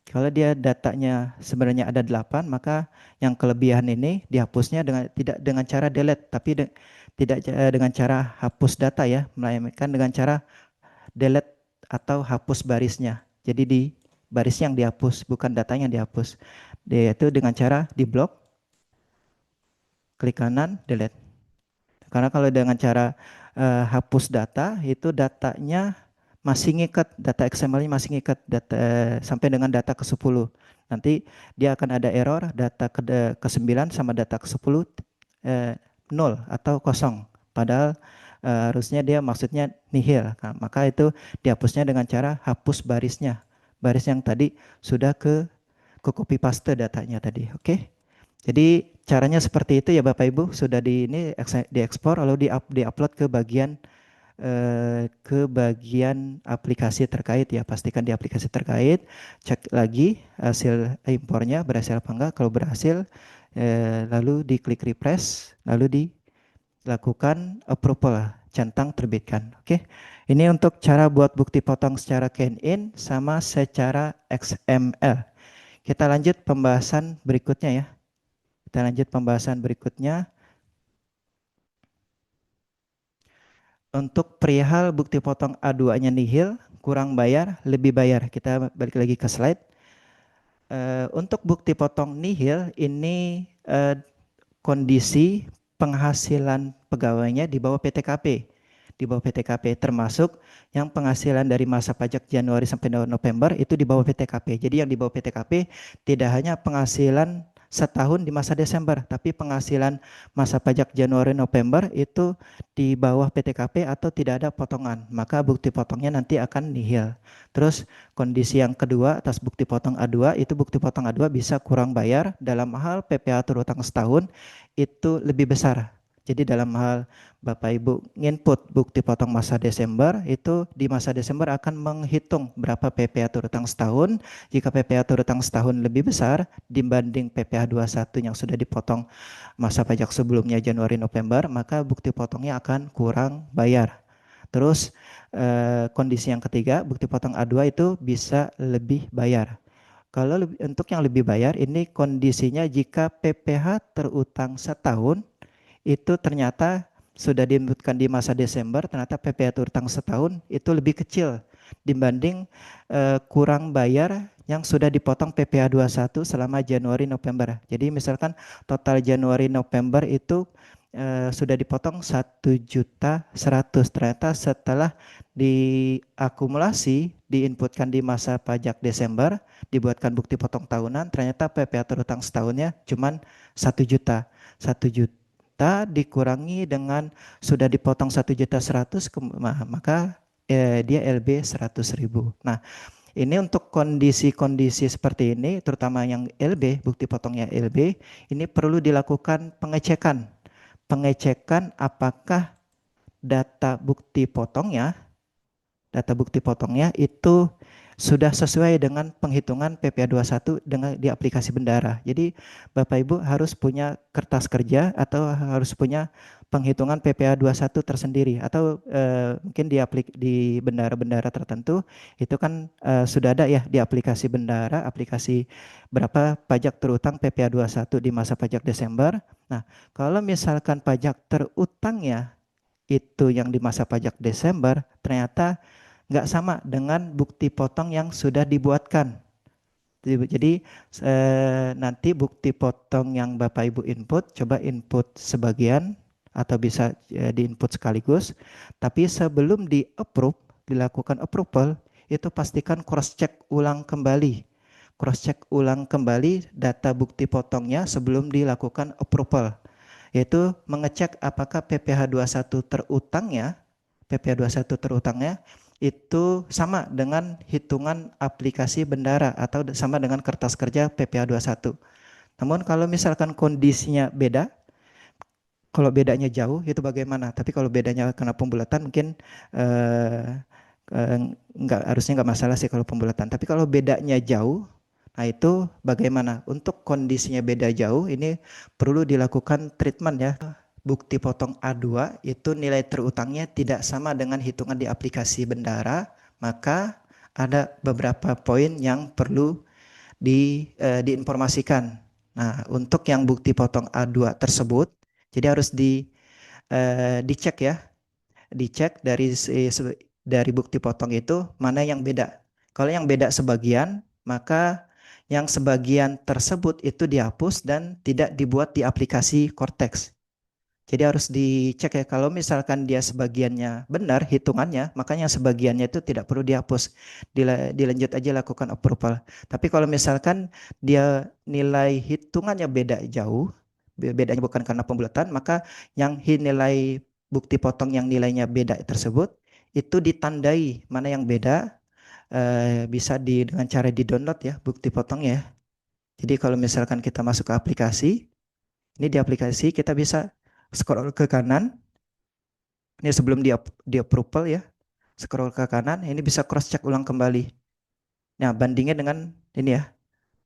Kalau dia datanya sebenarnya ada 8, maka yang kelebihan ini dihapusnya tidak dengan cara delete, tapi tidak dengan cara hapus data ya, melainkan dengan cara delete atau hapus barisnya. Jadi di baris yang dihapus, bukan datanya yang dihapus. Yaitu dengan cara di blok, klik kanan, delete. Karena kalau dengan cara hapus data, itu datanya masih ngikat, data XML-nya masih ngikat sampai dengan data ke-10. Nanti dia akan ada error data ke-9 sama data ke-10 nol atau kosong. Padahal harusnya dia maksudnya nihil. Nah, maka itu dihapusnya dengan cara hapus barisnya. Baris yang tadi sudah ke copy paste datanya tadi. Oke. Jadi caranya seperti itu ya Bapak Ibu, sudah diekspor lalu diupload ke bagian aplikasi terkait ya. Pastikan di aplikasi terkait, cek lagi hasil impornya berhasil apa enggak. Kalau berhasil lalu diklik refresh, lalu dilakukan approval, centang terbitkan. Oke. Ini untuk cara buat bukti potong secara CAN-in sama secara XML. Kita lanjut pembahasan berikutnya ya. Kita lanjut pembahasan berikutnya. Untuk perihal bukti potong A2-nya nihil, kurang bayar, lebih bayar. Kita balik lagi ke slide. Untuk bukti potong nihil ini kondisi penghasilan pegawainya di bawah PTKP. Di bawah PTKP termasuk yang penghasilan dari masa pajak Januari sampai November itu di bawah PTKP. Jadi yang di bawah PTKP tidak hanya penghasilan setahun di masa Desember, tapi penghasilan masa pajak Januari November itu di bawah PTKP atau tidak ada potongan. Maka bukti potongnya nanti akan nihil. Terus kondisi yang kedua atas bukti potong A2 itu bukti potong A2 bisa kurang bayar dalam hal PPh turut utang setahun itu lebih besar. Jadi dalam hal Bapak Ibu nginput bukti potong masa Desember, itu di masa Desember akan menghitung berapa PPh turut utang setahun. Jika PPh turut utang setahun lebih besar dibanding PPh 21 yang sudah dipotong masa pajak sebelumnya Januari November, maka bukti potongnya akan kurang bayar. Terus kondisi yang ketiga, bukti potong A2 itu bisa lebih bayar. Kalau untuk yang lebih bayar, ini kondisinya jika PPh terutang setahun, itu ternyata sudah diinputkan di masa Desember, ternyata PPh terutang setahun itu lebih kecil dibanding kurang bayar yang sudah dipotong PPh 21 selama Januari November. Jadi misalkan total Januari November itu sudah dipotong 1.100.000, ternyata setelah diakumulasi diinputkan di masa pajak Desember, dibuatkan bukti potong tahunan, ternyata PPh terutang setahunnya cuman 1 juta. 1 juta dikurangi dengan sudah dipotong 1.100.000, maka dia LB 100.000. Nah, ini untuk kondisi-kondisi seperti ini, terutama yang LB, bukti potongnya LB, ini perlu dilakukan pengecekan. Pengecekan apakah data bukti potongnya itu sudah sesuai dengan penghitungan PPh 21 dengan di aplikasi Bendara. Jadi Bapak Ibu harus punya kertas kerja atau harus punya penghitungan PPh 21 tersendiri, atau mungkin di Bendara-Bendara tertentu itu kan sudah ada ya di aplikasi Bendara, aplikasi berapa pajak terutang PPh 21 di masa pajak Desember. Nah, kalau misalkan pajak terutangnya itu yang di masa pajak Desember ternyata nggak sama dengan bukti potong yang sudah dibuatkan. Jadi nanti bukti potong yang Bapak Ibu input, coba input sebagian atau bisa diinput sekaligus. Tapi sebelum di-approve, dilakukan approval, itu pastikan cross check ulang kembali. Cross check ulang kembali data bukti potongnya sebelum dilakukan approval. Yaitu mengecek apakah PPh 21 terutangnya, PPh 21 terutangnya itu sama dengan hitungan aplikasi Bendara atau sama dengan kertas kerja PPh 21. Namun kalau misalkan kondisinya beda, kalau bedanya jauh itu bagaimana? Tapi kalau bedanya karena pembulatan mungkin eh, harusnya nggak masalah sih kalau pembulatan. Tapi kalau bedanya jauh, nah itu bagaimana? Untuk kondisinya beda jauh, ini perlu dilakukan treatment ya. Bukti potong A2 itu nilai terutangnya tidak sama dengan hitungan di aplikasi Bendara, maka ada beberapa poin yang perlu diinformasikan. Nah, untuk yang bukti potong A2 tersebut, jadi harus dicek ya, dicek dari bukti potong itu mana yang beda. Kalau yang beda sebagian, maka yang sebagian tersebut itu dihapus dan tidak dibuat di aplikasi Cortex. Jadi harus dicek ya, kalau misalkan dia sebagiannya benar hitungannya, makanya sebagiannya itu tidak perlu dihapus. Dilanjut aja lakukan approval. Tapi kalau misalkan dia nilai hitungannya beda jauh, bedanya bukan karena pembulatan, maka yang nilai bukti potong yang nilainya beda tersebut itu ditandai mana yang beda, bisa dengan cara di-download ya bukti potongnya. Jadi kalau misalkan kita masuk ke aplikasi, ini di aplikasi kita bisa scroll ke kanan. Ini sebelum di approval ya. Scroll ke kanan, ini bisa cross check ulang kembali. Nah, bandingnya dengan ini ya.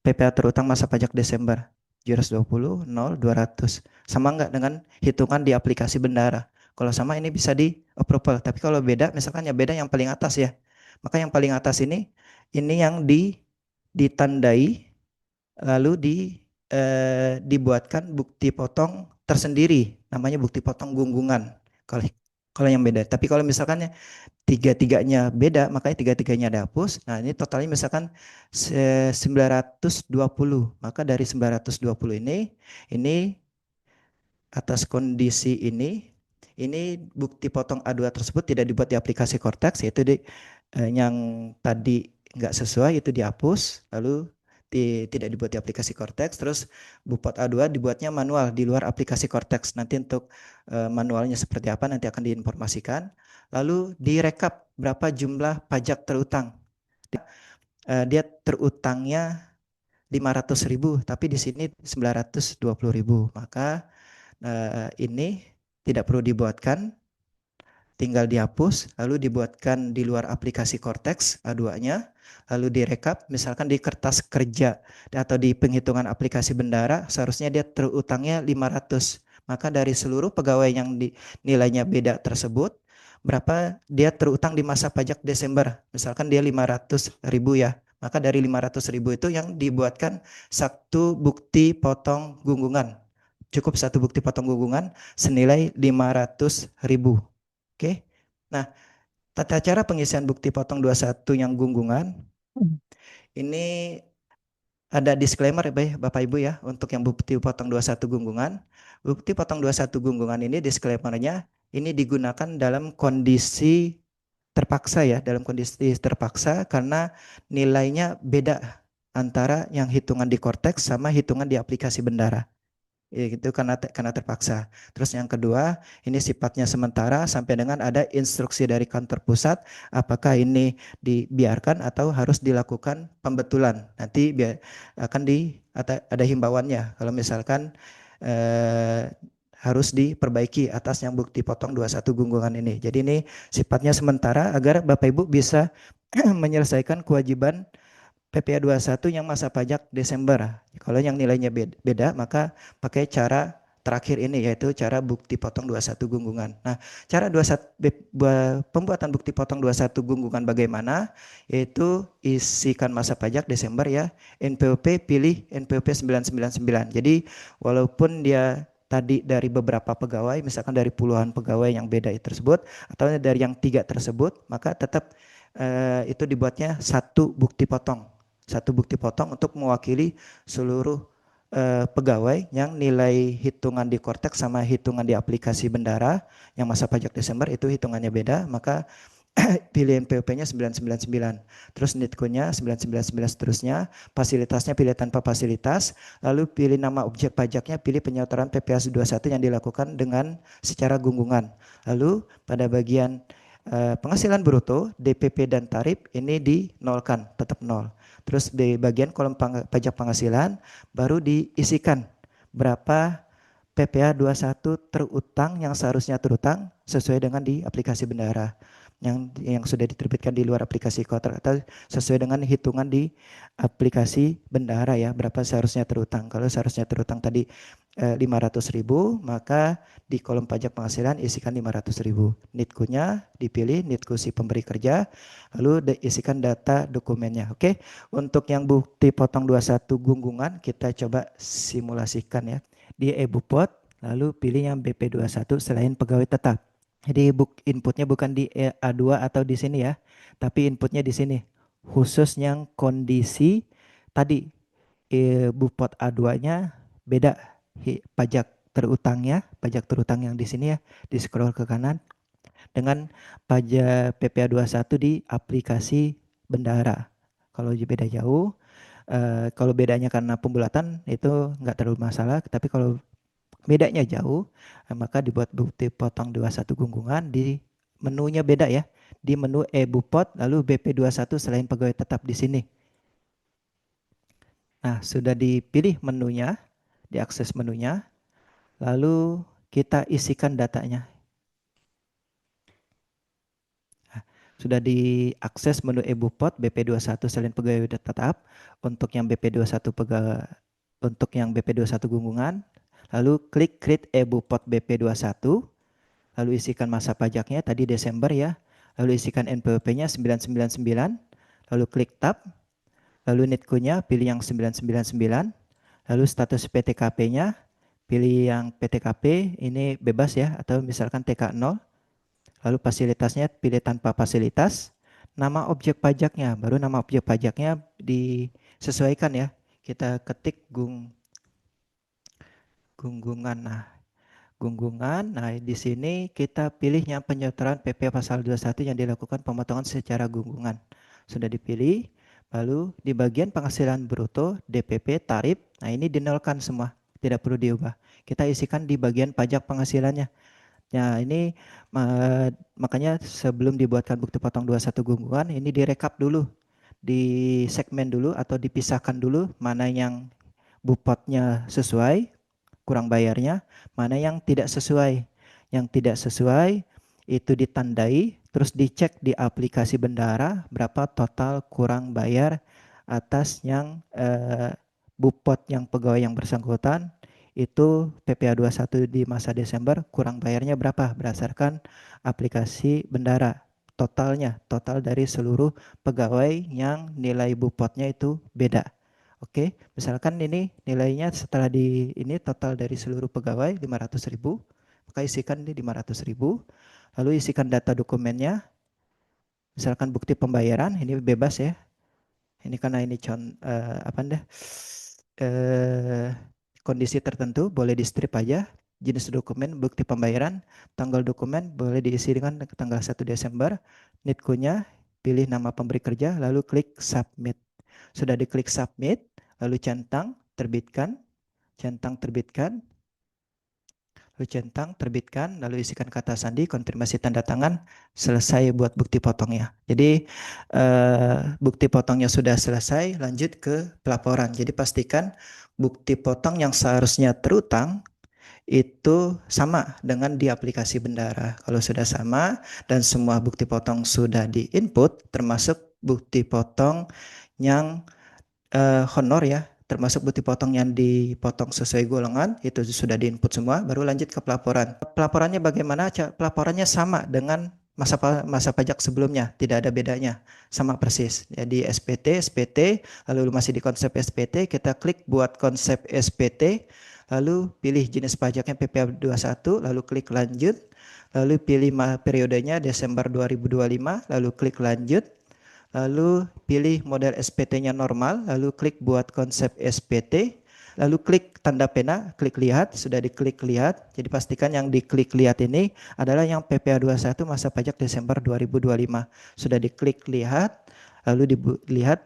PPh terutang masa pajak Desember 720 0 200. Sama enggak dengan hitungan di aplikasi Bendara? Kalau sama ini bisa di approval. Tapi kalau beda, misalkan ya beda yang paling atas ya. Maka yang paling atas ini yang ditandai lalu dibuatkan bukti potong tersendiri, namanya bukti potong gunggungan. Kalau kalau yang beda. Tapi kalau misalkan tiga-tiganya beda, makanya tiga-tiganya dihapus. Nah, ini totalnya misalkan 920. Maka dari 920 ini atas kondisi ini bukti potong A2 tersebut tidak dibuat di aplikasi Cortex, yaitu yang tadi nggak sesuai itu dihapus, lalu tidak dibuat di aplikasi Cortex, terus bupot A2 dibuatnya manual di luar aplikasi Cortex. Nanti untuk manualnya seperti apa nanti akan diinformasikan. Lalu direkap berapa jumlah pajak terutang. Dia terutangnya 500.000, tapi di sini 920.000. Maka ini tidak perlu dibuatkan, tinggal dihapus, lalu dibuatkan di luar aplikasi Cortex A2-nya, lalu direkap, misalkan di kertas kerja atau di penghitungan aplikasi Bendara, seharusnya dia terutangnya 500. Maka dari seluruh pegawai yang nilainya beda tersebut, berapa dia terutang di masa pajak Desember. Misalkan dia 500.000 ya, Maka dari 500.000 itu yang dibuatkan satu bukti potong gunggungan. Cukup satu bukti potong gunggungan senilai 500.000. Oke. Nah, tata cara pengisian bukti potong 21 yang gunggungan ini ada disclaimer ya Bapak Ibu ya untuk yang bukti potong 21 gunggungan. Bukti potong 21 gunggungan ini disclaimernya ini digunakan dalam kondisi terpaksa ya, dalam kondisi terpaksa karena nilainya beda antara yang hitungan di Cortex sama hitungan di aplikasi Bendara. Ya, gitu karena terpaksa. Terus yang kedua, ini sifatnya sementara sampai dengan ada instruksi dari kantor pusat apakah ini dibiarkan atau harus dilakukan pembetulan. Nanti akan ada himbauannya kalau misalkan harus diperbaiki atas yang bukti potong 21 gunggungan ini. Jadi ini sifatnya sementara agar Bapak Ibu bisa menyelesaikan kewajiban PPh 21 yang masa pajak Desember. Kalau yang nilainya beda, maka pakai cara terakhir ini yaitu cara bukti potong 21 gunggungan. Nah, cara 21 pembuatan bukti potong 21 gunggungan bagaimana? Yaitu isikan masa pajak Desember ya, NPWP pilih NPWP 999. Jadi walaupun dia tadi dari beberapa pegawai, misalkan dari puluhan pegawai yang beda tersebut, atau dari yang 3 tersebut, maka tetap itu dibuatnya satu bukti potong untuk mewakili seluruh pegawai yang nilai hitungan di Cortex sama hitungan di aplikasi Bendara yang masa pajak Desember itu hitungannya beda, maka pilih NPWP-nya 999, terus NITCO-nya 999 seterusnya, fasilitasnya pilih tanpa fasilitas, lalu pilih nama objek pajaknya, pilih penyetoran PPh 21 yang dilakukan dengan secara gunggungan. Lalu pada bagian penghasilan bruto, DPP dan tarif ini dinolkan, tetap nol. Terus di bagian kolom pajak penghasilan baru diisikan berapa PPh 21 terutang yang seharusnya terutang sesuai dengan di aplikasi Bendara yang sudah diterbitkan di luar aplikasi kontrak atau sesuai dengan hitungan di aplikasi Bendara ya berapa seharusnya terutang. Kalau seharusnya terutang tadi 500.000 maka di kolom pajak penghasilan isikan 500.000. NITCO-nya dipilih NITCO si pemberi kerja lalu isikan data dokumennya. Oke. Untuk yang bukti potong 21 gunggungan kita coba simulasikan ya di EBUPOT lalu pilih yang BP21 selain pegawai tetap. Jadi inputnya bukan di A2 atau di sini ya, tapi inputnya di sini. Khusus yang kondisi tadi Bupot A2-nya beda pajak terutang yang di sini ya, di scroll ke kanan dengan pajak PPh 21 di aplikasi Bendara. Kalau beda jauh, kalau bedanya karena pembulatan itu nggak terlalu masalah, tapi kalau bedanya jauh, maka dibuat bukti potong 21 gunggungan di menunya beda ya. Di menu e-Bupot lalu BP21 selain pegawai tetap di sini. Nah, sudah dipilih menunya, diakses menunya, lalu kita isikan datanya. Nah, sudah diakses menu e-Bupot BP21 selain pegawai tetap untuk yang BP21 pegawai untuk yang BP21 gunggungan, lalu klik create e-Bupot BP21. Lalu isikan masa pajaknya tadi Desember ya, lalu isikan NPWP-nya 999, lalu klik tab, lalu NITCO-nya pilih yang 999, lalu status PTKP-nya pilih yang PTKP ini bebas ya atau misalkan TK0, lalu fasilitasnya pilih tanpa fasilitas, nama objek pajaknya, baru nama objek pajaknya disesuaikan ya, kita ketik gunggungan. Nah, gunggungan. Nah, di sini kita pilihnya penyetoran PP pasal 21 yang dilakukan pemotongan secara gunggungan. Sudah dipilih. Lalu di bagian penghasilan bruto, DPP, tarif. Nah, ini dinolkan semua. Tidak perlu diubah. Kita isikan di bagian pajak penghasilannya. Nah, ini makanya sebelum dibuatkan bukti potong 21 gunggungan, ini direkap dulu. Di segmen dulu atau dipisahkan dulu mana yang bupotnya sesuai, kurang bayarnya, mana yang tidak sesuai. Yang tidak sesuai itu ditandai, terus dicek di aplikasi Bendara berapa total kurang bayar atas yang bupot yang pegawai yang bersangkutan itu PPh 21 di masa Desember kurang bayarnya berapa berdasarkan aplikasi Bendara. totalnya, total dari seluruh pegawai yang nilai bupotnya itu beda. Oke, misalkan ini nilainya setelah di ini total dari seluruh pegawai 500.000, maka isikan di 500.000, lalu isikan data dokumennya, misalkan bukti pembayaran, ini bebas ya. Ini karena ini apa dah, kondisi tertentu boleh di strip aja. Jenis dokumen, bukti pembayaran, tanggal dokumen boleh diisi dengan tanggal 1 Desember, NITKU-nya, pilih nama pemberi kerja, lalu klik submit. Sudah diklik submit, lalu centang terbitkan, lalu centang terbitkan, lalu isikan kata sandi, konfirmasi tanda tangan, selesai buat bukti potongnya. Jadi bukti potongnya sudah selesai, lanjut ke pelaporan. Jadi pastikan bukti potong yang seharusnya terutang itu sama dengan di aplikasi Bendara. Kalau sudah sama dan semua bukti potong sudah di-input, termasuk bukti potong yang honor ya, termasuk bukti potong yang dipotong sesuai golongan, itu sudah di-input semua, baru lanjut ke pelaporan. Pelaporannya bagaimana? Pelaporannya sama dengan masa pajak sebelumnya, tidak ada bedanya, sama persis. Jadi SPT, lalu masih di konsep SPT, kita klik buat konsep SPT, lalu pilih jenis pajaknya PPh 21, lalu klik lanjut, lalu pilih periodenya Desember 2025, lalu klik lanjut, lalu pilih model SPT-nya normal, lalu klik buat konsep SPT, lalu klik tanda pena, klik lihat, sudah diklik lihat. Jadi pastikan yang diklik lihat ini adalah yang PPh 21 masa pajak Desember 2025. Sudah diklik lihat, lalu dilihat,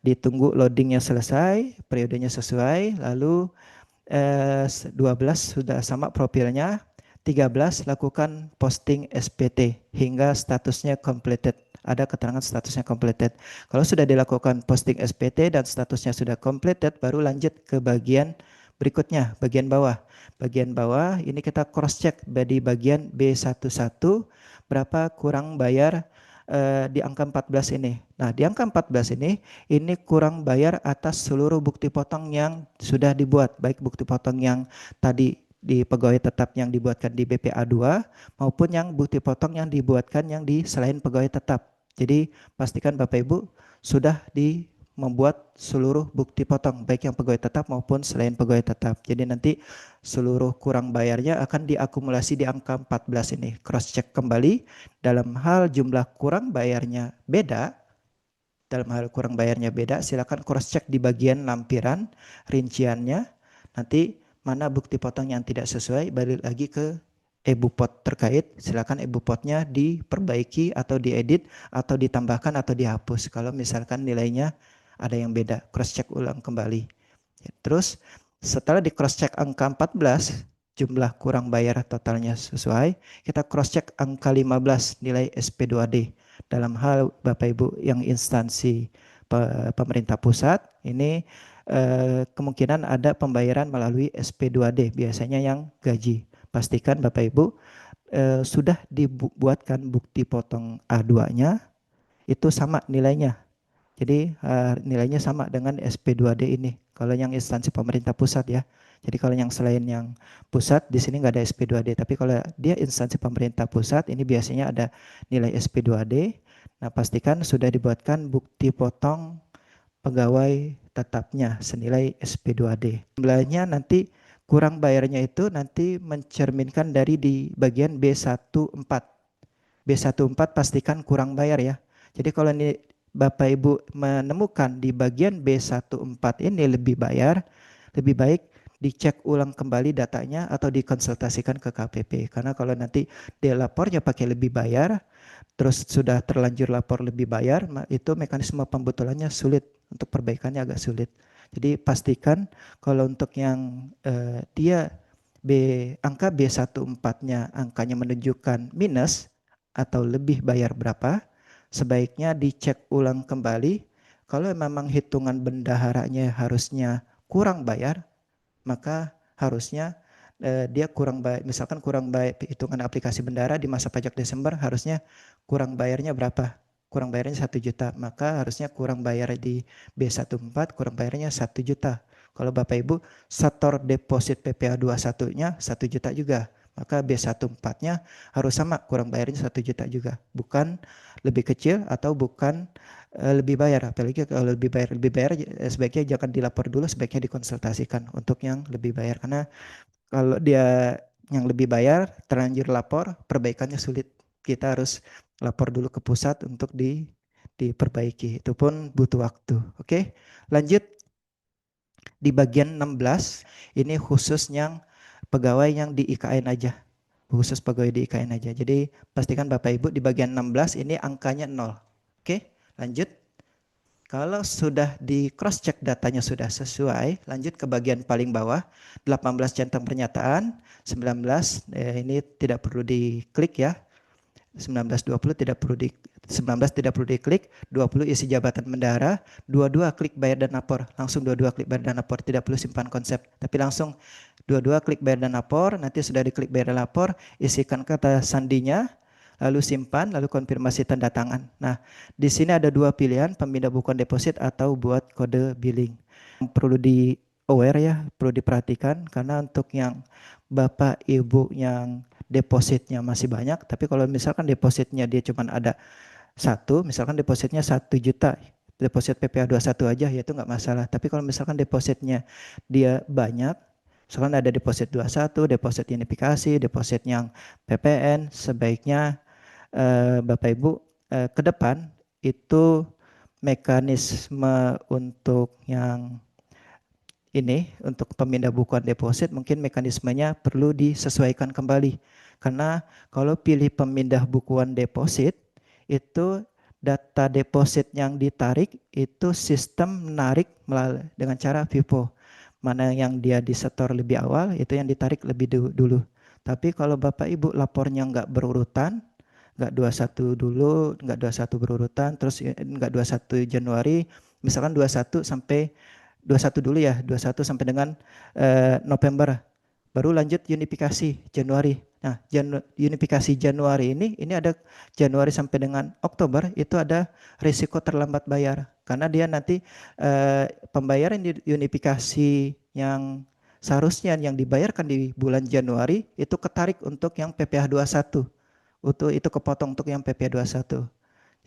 ditunggu loadingnya selesai, periodenya sesuai, lalu 12 sudah sama profilnya, 13 lakukan posting SPT hingga statusnya completed. Ada keterangan statusnya completed. Kalau sudah dilakukan posting SPT dan statusnya sudah completed, baru lanjut ke bagian berikutnya, bagian bawah. Bagian bawah ini kita cross check di bagian B11 berapa kurang bayar di angka 14 ini. Nah, di angka 14 ini kurang bayar atas seluruh bukti potong yang sudah dibuat, baik bukti potong yang tadi di pegawai tetap yang dibuatkan di BPA 2 maupun yang bukti potong yang dibuatkan yang di selain pegawai tetap. Jadi pastikan Bapak Ibu sudah membuat seluruh bukti potong baik yang pegawai tetap maupun selain pegawai tetap. Jadi nanti seluruh kurang bayarnya akan diakumulasi di angka 14 ini. Cross check kembali dalam hal jumlah kurang bayarnya beda. Dalam hal kurang bayarnya beda, silakan cross check di bagian lampiran rinciannya. Nanti mana bukti potong yang tidak sesuai, balik lagi ke e-bupot terkait, silakan e-bupotnya diperbaiki atau diedit atau ditambahkan atau dihapus kalau misalkan nilainya ada yang beda, cross check ulang kembali. Terus setelah di cross check angka 14, jumlah kurang bayar totalnya sesuai, kita cross check angka 15 nilai SP2D. Dalam hal Bapak Ibu yang instansi pemerintah pusat, ini kemungkinan ada pembayaran melalui SP2D, biasanya yang gaji. Pastikan Bapak Ibu sudah dibuatkan bukti potong A2-nya, itu sama nilainya. Jadi nilainya sama dengan SP2D ini. Kalau yang instansi pemerintah pusat ya. Jadi kalau yang selain yang pusat di sini nggak ada SP2D. Tapi kalau dia instansi pemerintah pusat ini biasanya ada nilai SP2D. Nah pastikan sudah dibuatkan bukti potong pegawai tetapnya senilai SP2D. Jumlahnya nanti kurang bayarnya itu nanti mencerminkan dari di bagian B14. B14 pastikan kurang bayar ya. Jadi kalau ini Bapak Ibu menemukan di bagian B14 ini lebih bayar, lebih baik dicek ulang kembali datanya atau dikonsultasikan ke KPP. Karena kalau nanti dia lapornya pakai lebih bayar, terus sudah terlanjur lapor lebih bayar, itu mekanisme pembetulannya sulit, untuk perbaikannya agak sulit. Jadi pastikan kalau untuk yang dia angka B14-nya angkanya menunjukkan minus atau lebih bayar berapa, sebaiknya dicek ulang kembali. Kalau memang hitungan bendaharanya harusnya kurang bayar, maka harusnya dia kurang bayar, misalkan kurang bayar hitungan aplikasi bendara di masa pajak Desember harusnya kurang bayarnya berapa? Kurang bayarnya 1 juta, maka harusnya kurang bayar di B14 kurang bayarnya 1 juta. Kalau Bapak Ibu setor deposit PPh 21-nya 1 juta juga, maka B14-nya harus sama, kurang bayarnya 1 juta juga. Bukan lebih kecil atau bukan lebih bayar. Apalagi kalau lebih bayar sebaiknya jangan dilapor dulu, sebaiknya dikonsultasikan untuk yang lebih bayar. Karena kalau dia yang lebih bayar, terlanjur lapor, perbaikannya sulit. Kita harus lapor dulu ke pusat untuk diperbaiki. Itu pun butuh waktu. Oke, lanjut di bagian 16, ini khusus yang pegawai yang di IKN aja. Khusus pegawai di IKN aja. Jadi pastikan Bapak Ibu di bagian 16 ini angkanya 0. Oke, lanjut. Kalau sudah di cross check datanya sudah sesuai, lanjut ke bagian paling bawah, 18 centang pernyataan, 19 ini tidak perlu diklik ya. 1920 tidak perlu di 19 tidak perlu diklik, 20 isi jabatan bendahara, 22 klik bayar dan lapor. Langsung 22 klik bayar dan lapor, tidak perlu simpan konsep, tapi langsung 22 klik bayar dan lapor, nanti sudah diklik bayar dan lapor, isikan kata sandinya, lalu simpan, lalu konfirmasi tanda tangan. Nah, di sini ada dua pilihan, pemindah bukuan deposit atau buat kode billing. Perlu di aware ya, perlu diperhatikan karena untuk yang Bapak Ibu yang depositnya masih banyak, tapi kalau misalkan depositnya dia cuma ada satu, misalkan depositnya 1 juta, deposit PPh 21 aja ya itu nggak masalah. Tapi kalau misalkan depositnya dia banyak, misalkan ada deposit 21, deposit unifikasi, deposit yang PPN, sebaiknya Bapak Ibu ke depan itu mekanisme untuk yang ini untuk pemindah bukuan deposit mungkin mekanismenya perlu disesuaikan kembali. Karena kalau pilih pemindah bukuan deposit itu data deposit yang ditarik itu sistem menarik dengan cara FIFO. Mana yang dia disetor lebih awal itu yang ditarik lebih dulu. Tapi kalau Bapak Ibu lapornya nggak berurutan, nggak 21 dulu, nggak 21 berurutan, terus nggak 21 Januari, misalkan 21 sampai 21 dulu ya, 21 sampai dengan November. Baru lanjut unifikasi Januari. Nah, unifikasi Januari ini ada Januari sampai dengan Oktober itu ada risiko terlambat bayar karena dia nanti pembayaran unifikasi yang seharusnya yang dibayarkan di bulan Januari itu ketarik untuk yang PPh 21. Itu kepotong untuk yang PPh 21.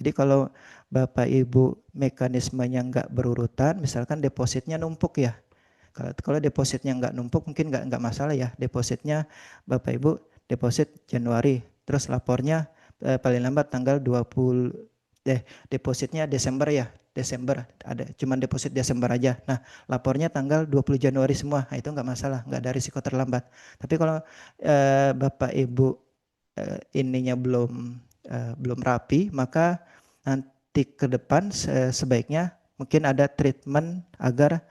Jadi kalau Bapak Ibu mekanismenya nggak berurutan, misalkan depositnya numpuk ya. Kalau depositnya nggak numpuk mungkin nggak masalah ya. Depositnya Bapak Ibu deposit Januari, terus lapornya paling lambat tanggal 20 depositnya Desember ya. Desember ada cuman deposit Desember aja. Nah, lapornya tanggal 20 Januari semua. Nah, itu nggak masalah, nggak ada risiko terlambat. Tapi kalau Bapak Ibu ininya belum rapi, maka nanti ke depan sebaiknya mungkin ada treatment agar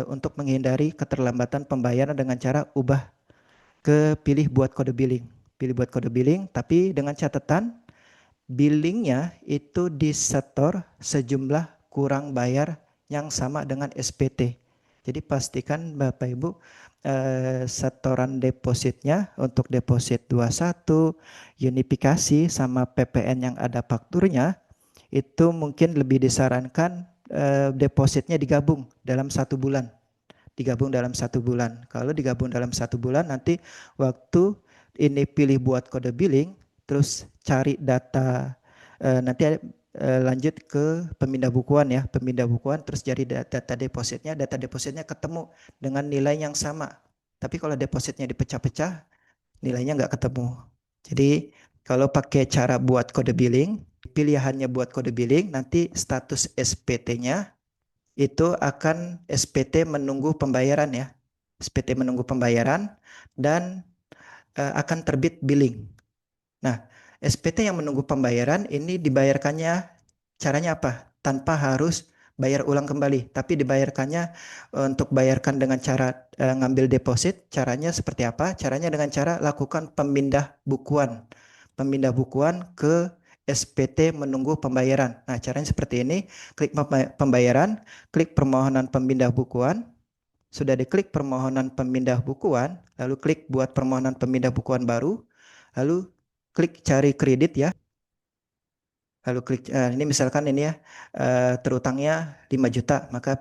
untuk menghindari keterlambatan pembayaran dengan cara ubah ke pilih buat kode billing. Pilih buat kode billing, tapi dengan catatan billingnya itu disetor sejumlah kurang bayar yang sama dengan SPT. Jadi pastikan Bapak Ibu setoran depositnya untuk deposit 21, unifikasi sama PPN yang ada fakturnya itu mungkin lebih disarankan depositnya digabung dalam 1 bulan. Digabung dalam 1 bulan. Kalau digabung dalam 1 bulan nanti waktu ini pilih buat kode billing, terus cari data nanti lanjut ke pemindah bukuan ya, pemindah bukuan terus cari data depositnya ketemu dengan nilai yang sama. Tapi kalau depositnya dipecah-pecah, nilainya nggak ketemu. Jadi kalau pakai cara buat kode billing, pilihannya buat kode billing, nanti status SPT-nya itu akan SPT menunggu pembayaran ya. SPT menunggu pembayaran dan akan terbit billing. Nah, SPT yang menunggu pembayaran ini dibayarkannya caranya apa? Tanpa harus bayar ulang kembali, tapi dibayarkannya untuk bayarkan dengan cara ngambil deposit, caranya seperti apa? Caranya dengan cara lakukan pemindah bukuan. Pemindah bukuan ke SPT menunggu pembayaran. Nah, caranya seperti ini, klik pembayaran, klik permohonan pemindah bukuan, sudah diklik permohonan pemindah bukuan, lalu klik buat permohonan pemindah bukuan baru, lalu klik cari kredit ya. Lalu klik ini misalkan ini ya terutangnya 5 juta, maka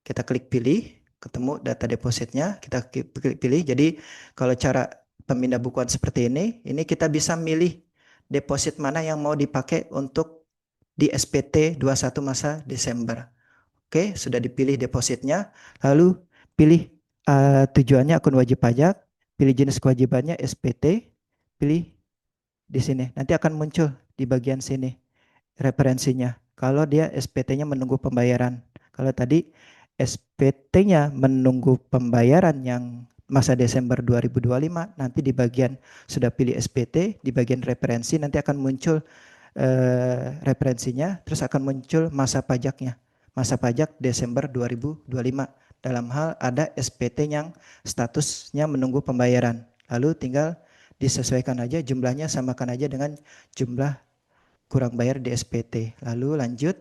kita klik pilih, ketemu data depositnya, kita klik pilih. Jadi kalau cara pemindah bukuan seperti ini kita bisa milih deposit mana yang mau dipakai untuk di SPT 21 masa Desember. Oke, sudah dipilih depositnya, lalu pilih tujuannya akun wajib pajak, pilih jenis kewajibannya SPT, pilih di sini. Nanti akan muncul di bagian sini referensinya. Kalau dia SPT-nya menunggu pembayaran. Kalau tadi SPT-nya menunggu pembayaran yang masa Desember 2025, nanti di bagian sudah pilih SPT, di bagian referensi nanti akan muncul referensinya, terus akan muncul masa pajaknya. Masa pajak Desember 2025. Dalam hal ada SPT yang statusnya menunggu pembayaran. Lalu tinggal disesuaikan aja jumlahnya, samakan aja dengan jumlah kurang bayar di SPT. Lalu lanjut,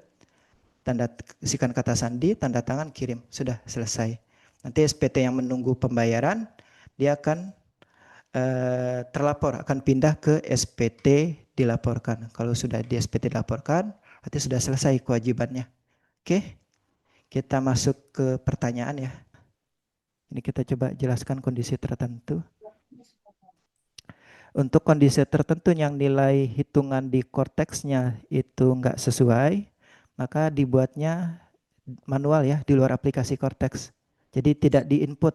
tanda isikan kata sandi, tanda tangan, kirim. Sudah selesai. Nanti SPT yang menunggu pembayaran, dia akan terlapor, akan pindah ke SPT dilaporkan. Kalau sudah di SPT dilaporkan, berarti sudah selesai kewajibannya. Oke, kita masuk ke pertanyaan ya. Ini kita coba jelaskan kondisi tertentu. Untuk kondisi tertentu yang nilai hitungan di korteksnya itu nggak sesuai, maka dibuatnya manual ya di luar aplikasi korteks. Jadi tidak diinput,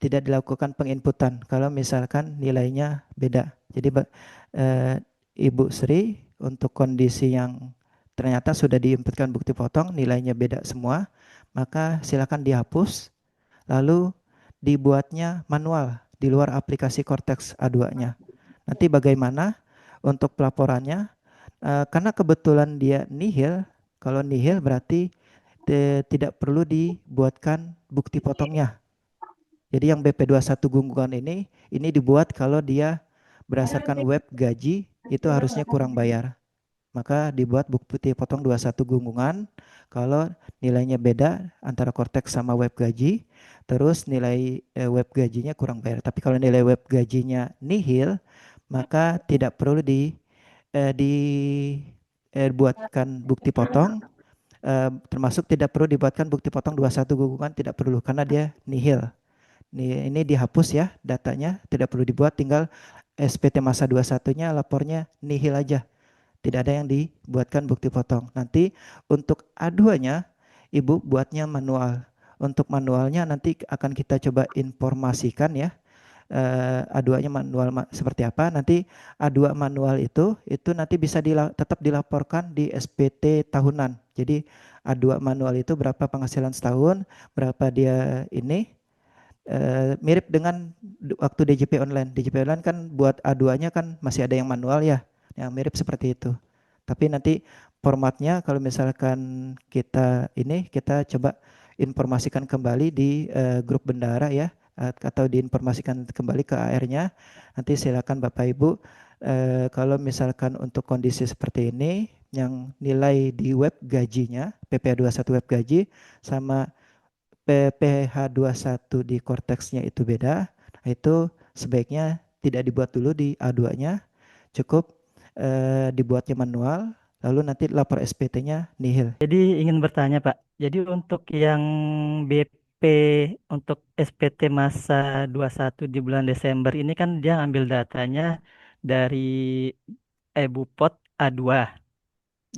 tidak dilakukan penginputan kalau misalkan nilainya beda. Jadi eh, Ibu Sri untuk kondisi yang ternyata sudah diinputkan bukti potong nilainya beda semua, maka silakan dihapus lalu dibuatnya manual di luar aplikasi Cortex A2-nya. Nanti bagaimana untuk pelaporannya? Karena kebetulan dia nihil, kalau nihil berarti tidak perlu dibuatkan bukti potongnya. Jadi yang BP21 gunggungan ini dibuat kalau dia berdasarkan web gaji itu harusnya kurang bayar. Maka dibuat bukti potong 21 gunggungan kalau nilainya beda antara Cortex sama web gaji, terus nilai web gajinya kurang bayar. Tapi kalau nilai web gajinya nihil, maka tidak perlu dibuatkan bukti potong, termasuk tidak perlu dibuatkan bukti potong 21 gunggungan, tidak perlu karena dia nihil. Ini dihapus ya datanya, tidak perlu dibuat, tinggal SPT masa 21-nya lapornya nihil aja. Tidak ada yang dibuatkan bukti potong. Nanti untuk A2-nya Ibu buatnya manual. Untuk manualnya nanti akan kita coba informasikan ya. A2-nya manual seperti apa. Nanti A2 manual itu nanti bisa tetap dilaporkan di SPT tahunan. Jadi A2 manual itu berapa penghasilan setahun, berapa dia ini mirip dengan waktu DJP online. DJP online kan buat A2-nya kan masih ada yang manual ya. Yang mirip seperti itu. Tapi nanti formatnya kalau misalkan kita coba informasikan kembali di grup bendara ya atau diinformasikan kembali ke AR-nya. Nanti silakan Bapak Ibu kalau misalkan untuk kondisi seperti ini yang nilai di web gajinya PPh 21 web gaji sama PPh 21 di korteksnya itu beda. Nah, itu sebaiknya tidak dibuat dulu di A2-nya, cukup dibuatnya manual, lalu nanti lapor SPT-nya nihil. Jadi ingin bertanya Pak, jadi untuk yang BP untuk SPT masa 21 di bulan Desember ini kan dia ngambil datanya dari eBupot A2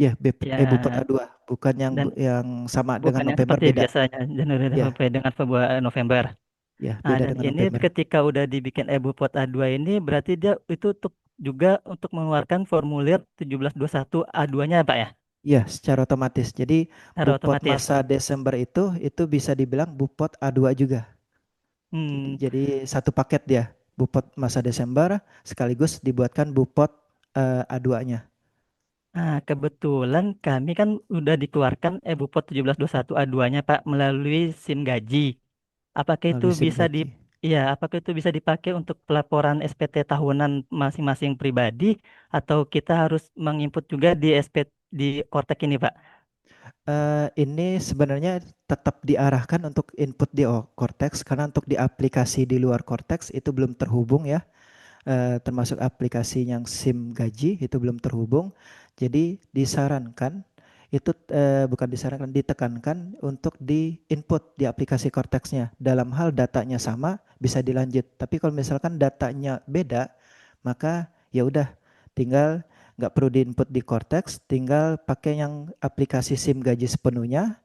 Ya, Bupot ya, A2, bukan yang dan yang sama dengan bukan yang November seperti beda. biasanya Januari Ya, sampai dengan Februari November. ya Nah, beda dan dengan ini November. ketika udah dibikin eBupot A2 ini berarti dia itu untuk juga untuk mengeluarkan formulir 1721 A2-nya Pak ya, Ya, secara otomatis. Jadi secara Bupot otomatis. masa Desember itu bisa dibilang Bupot A2 juga. Hmm. Jadi satu paket dia. Bupot masa Desember sekaligus dibuatkan Bupot A2-nya. Nah, kebetulan kami kan udah dikeluarkan eBupot 1721 A2-nya Pak melalui SIM gaji. Apakah itu Lalu SIM bisa di gaji. Iya, apakah itu bisa dipakai untuk pelaporan SPT tahunan masing-masing pribadi atau kita harus menginput juga di SP di Kortek ini, Pak? Ini sebenarnya tetap diarahkan untuk input di Cortex karena untuk di aplikasi di luar Cortex itu belum terhubung ya. Termasuk aplikasi yang SIM gaji itu belum terhubung. Jadi disarankan itu bukan disarankan, ditekankan untuk di input di aplikasi Cortex-nya. Dalam hal datanya sama bisa dilanjut. Tapi kalau misalkan datanya beda, maka ya udah tinggal nggak perlu diinput di Cortex, tinggal pakai yang aplikasi SIM gaji sepenuhnya.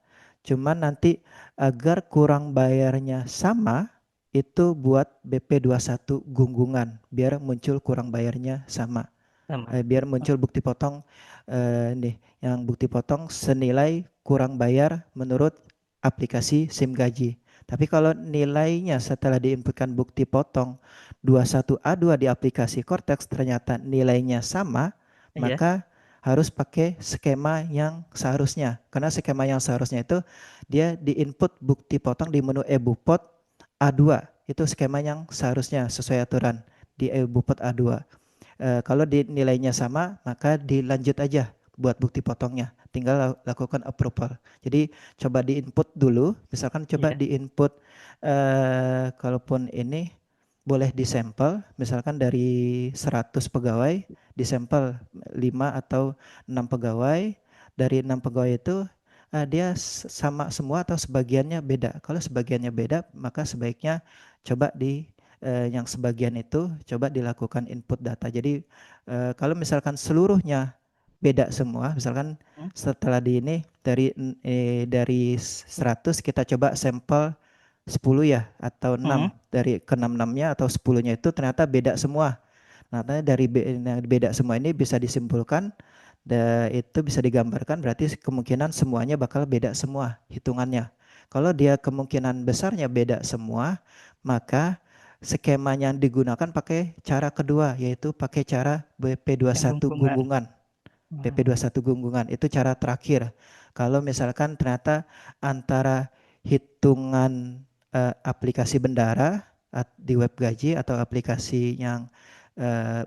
Cuman nanti agar kurang bayarnya sama, itu buat BP21 gunggungan biar muncul kurang bayarnya sama. Sama. Biar muncul bukti potong nih yang bukti potong senilai kurang bayar menurut aplikasi SIM gaji. Tapi kalau nilainya setelah diinputkan bukti potong 21A2 di aplikasi Cortex ternyata nilainya sama, Iya, maka harus pakai skema yang seharusnya. Karena skema yang seharusnya itu dia diinput bukti potong di menu eBupot A2. Itu skema yang seharusnya sesuai aturan di eBupot A2. Kalau nilainya sama, maka dilanjut aja buat bukti potongnya. Tinggal lakukan approval. Jadi coba diinput dulu, misalkan coba iya. diinput kalaupun ini boleh disampel, misalkan dari 100 pegawai, disampel 5 atau 6 pegawai. Dari 6 pegawai itu dia sama semua atau sebagiannya beda. Kalau sebagiannya beda, maka sebaiknya coba yang sebagian itu coba dilakukan input data. Jadi kalau misalkan seluruhnya beda semua, misalkan Hmm, setelah di ini dari 100 kita coba sampel 10 ya atau hmm, 6 dari ke 6-6-nya atau 10-nya itu ternyata beda semua. Nah, ternyata dari beda semua ini bisa disimpulkan itu bisa digambarkan berarti kemungkinan semuanya bakal beda semua hitungannya. Kalau dia kemungkinan besarnya beda semua, maka skemanya yang digunakan pakai cara kedua yaitu pakai cara yang BP21 gunggungan. gunggungan. Hmm, BP21 gunggungan itu cara terakhir. Kalau misalkan ternyata antara hitungan aplikasi bendara di web gaji atau aplikasi yang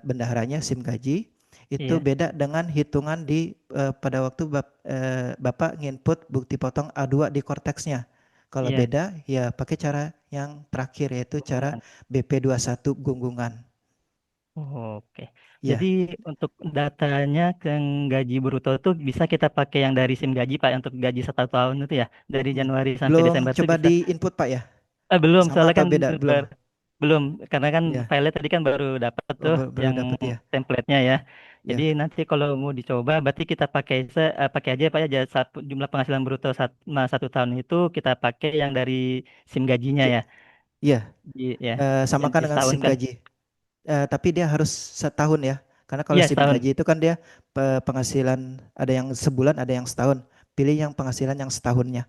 bendaharanya SIM gaji itu iya, beda dengan hitungan pada waktu Bapak nginput bukti potong A2 di korteksnya. Kalau iya. beda ya pakai cara yang terakhir yaitu cara Gunggungan. BP21 gunggungan. Oke. Jadi Ya, untuk datanya ke gaji bruto tuh bisa kita pakai yang dari SIM gaji Pak untuk gaji 1 tahun itu ya dari hmm. Januari sampai Belum Desember tuh coba bisa. di input Pak ya? Belum Sama soalnya atau kan beda? Belum. belum karena kan Ya, file tadi kan baru dapat oh, tuh baru yang dapat ya. template-nya ya. Jadi Ya, nanti kalau mau dicoba berarti kita pakai aja Pak ya satu jumlah penghasilan bruto 1 tahun itu kita pakai yang dari SIM gajinya C- ya. iya, Ya yang samakan dengan setahun SIM kan. gaji. Tapi dia harus setahun ya. Karena kalau Iya SIM setahun. gaji itu kan dia penghasilan ada yang sebulan, ada yang setahun. Pilih yang penghasilan yang setahunnya.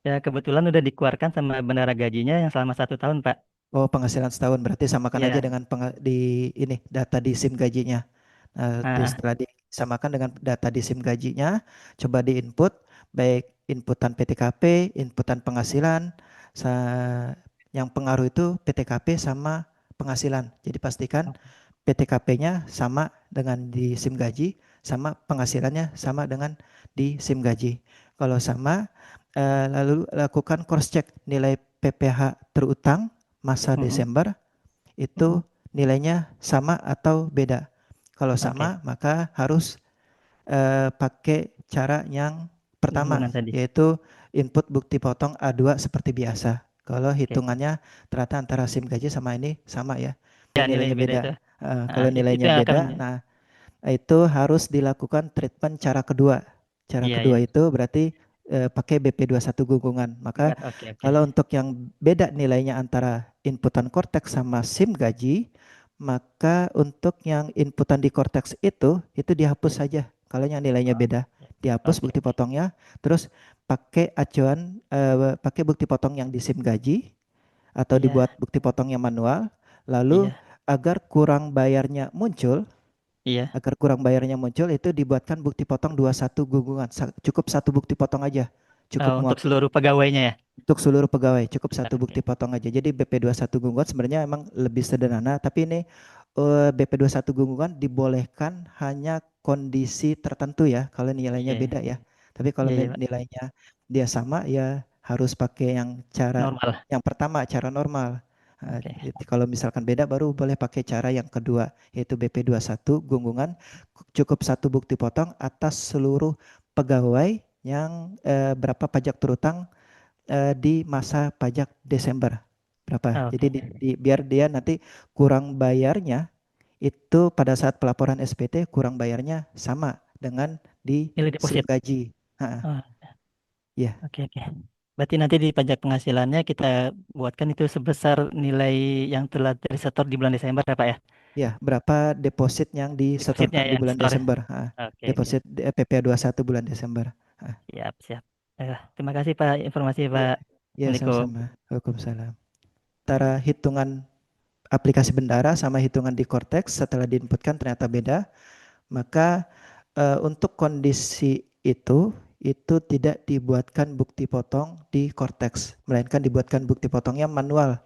Ya kebetulan udah dikeluarkan sama bendara gajinya yang selama 1 tahun Pak. Oh, penghasilan setahun berarti samakan aja Iya. dengan di ini data di SIM gajinya. Ah, Setelah disamakan dengan data di SIM gajinya, coba diinput baik inputan PTKP, inputan penghasilan, yang pengaruh itu PTKP sama penghasilan. Jadi pastikan PTKP-nya sama dengan di SIM gaji, sama penghasilannya sama dengan di SIM gaji. Kalau sama, lalu lakukan cross check nilai PPh terutang masa mm-mm, Desember itu mm-mm. nilainya sama atau beda. Kalau Oke, sama, maka harus pakai cara yang pertama, gunggungan tadi. yaitu input bukti potong A2 seperti biasa. Kalau Oke. hitungannya ternyata antara SIM gaji sama ini sama ya. Ya Kalau nilainya nilainya beda beda. itu. Kalau Itu nilainya yang akan beda, nah itu harus dilakukan treatment cara kedua. Cara iya kedua ya. itu berarti pakai BP21 gunggungan. Maka Gunggungan. Oke, oke. kalau untuk yang beda nilainya antara inputan Cortex sama SIM gaji, maka untuk yang inputan di Cortex itu dihapus saja. Kalau yang nilainya beda, dihapus Oke, bukti oke. potongnya, terus pakai acuan, pakai bukti potong yang di SIM gaji atau Iya, dibuat bukti potongnya manual, lalu iya, agar kurang bayarnya muncul, iya. itu dibuatkan bukti potong 21 gunggungan. Cukup satu bukti potong aja. Cukup Untuk muat seluruh pegawainya ya. untuk seluruh pegawai. Cukup satu bukti Oke. potong aja. Jadi BP21 gunggungan sebenarnya emang lebih sederhana, tapi ini BP21 gunggungan dibolehkan hanya kondisi tertentu ya kalau nilainya Iya, beda ya. Tapi kalau iya, iya, Pak. nilainya dia sama ya harus pakai yang cara Normal. yang pertama, cara normal. Oke. Kalau misalkan beda baru boleh pakai cara yang kedua yaitu BP21 gunggungan, cukup satu bukti potong atas seluruh pegawai yang berapa pajak terutang di masa pajak Desember berapa. Ah, Jadi oke. biar dia nanti kurang bayarnya itu pada saat pelaporan SPT kurang bayarnya sama dengan di Nilai SIM deposit. gaji. Ha, Ah, ya, oke, oke. Berarti nanti di pajak penghasilannya kita buatkan itu sebesar nilai yang telah tersetor di bulan Desember ya Pak ya? ya berapa deposit yang Depositnya disetorkan di yang bulan store. Desember. Ha, Oke, oke. deposit PPA 21 bulan Desember. Ha, Siap, siap. Terima kasih Pak informasi ya, Pak. ya Assalamualaikum. sama-sama. Waalaikumsalam. Antara hitungan aplikasi Bendara sama hitungan di Cortex setelah diinputkan ternyata beda, maka untuk kondisi itu tidak dibuatkan bukti potong di Cortex, melainkan dibuatkan bukti potongnya manual.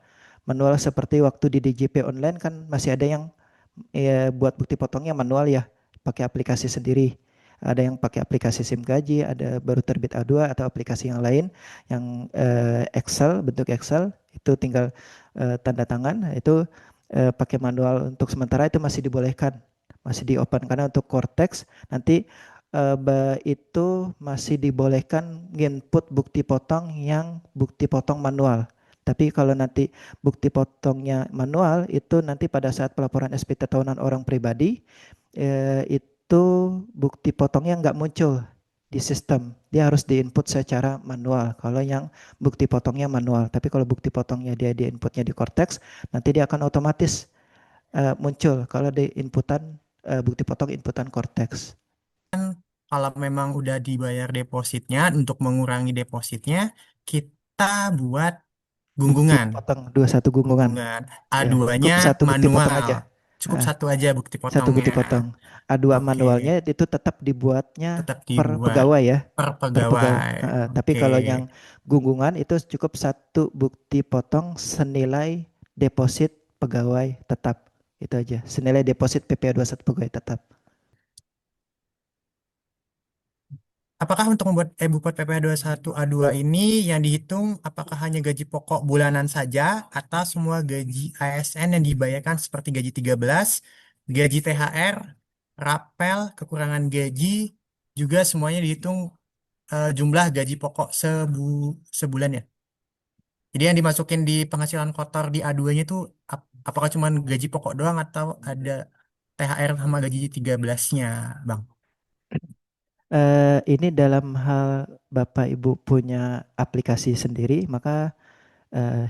Manual seperti waktu di DJP online kan masih ada yang buat bukti potongnya manual ya, pakai aplikasi sendiri. Ada yang pakai aplikasi SIM gaji, ada baru terbit A2 atau aplikasi yang lain yang Excel, bentuk Excel itu tinggal tanda tangan, itu pakai manual untuk sementara itu masih dibolehkan, masih di open karena untuk Cortex nanti itu masih dibolehkan input bukti potong yang bukti potong manual. Tapi kalau nanti bukti potongnya manual itu nanti pada saat pelaporan SPT tahunan orang pribadi itu bukti potongnya nggak muncul di sistem. Dia harus diinput secara manual. Kalau yang bukti potongnya manual, tapi kalau bukti potongnya dia diinputnya di Cortex, nanti dia akan otomatis muncul kalau di inputan bukti potong inputan Cortex. Kalau memang udah dibayar depositnya, untuk mengurangi depositnya, kita buat Bukti gunggungan. potong 21 gunggungan. Gunggungan. Ya, A2-nya cukup satu bukti potong manual. aja. Cukup Ah, satu aja bukti satu potongnya. bukti potong. A2 Oke, manualnya itu tetap dibuatnya tetap per dibuat pegawai ya, per per pegawai. pegawai. Tapi Oke. kalau yang gunggungan itu cukup satu bukti potong senilai deposit pegawai tetap. Itu aja. Senilai deposit PPA 21 pegawai tetap. Apakah untuk membuat e-Bupot PPh 21A2 ini yang dihitung apakah hanya gaji pokok bulanan saja atau semua gaji ASN yang dibayarkan seperti gaji 13, gaji THR, rapel, kekurangan gaji, juga semuanya dihitung jumlah gaji pokok sebulan ya. Jadi yang dimasukin di penghasilan kotor di A2-nya itu apakah cuma gaji pokok doang atau ada THR sama gaji 13-nya, Bang? Ini dalam hal Bapak Ibu punya aplikasi sendiri, maka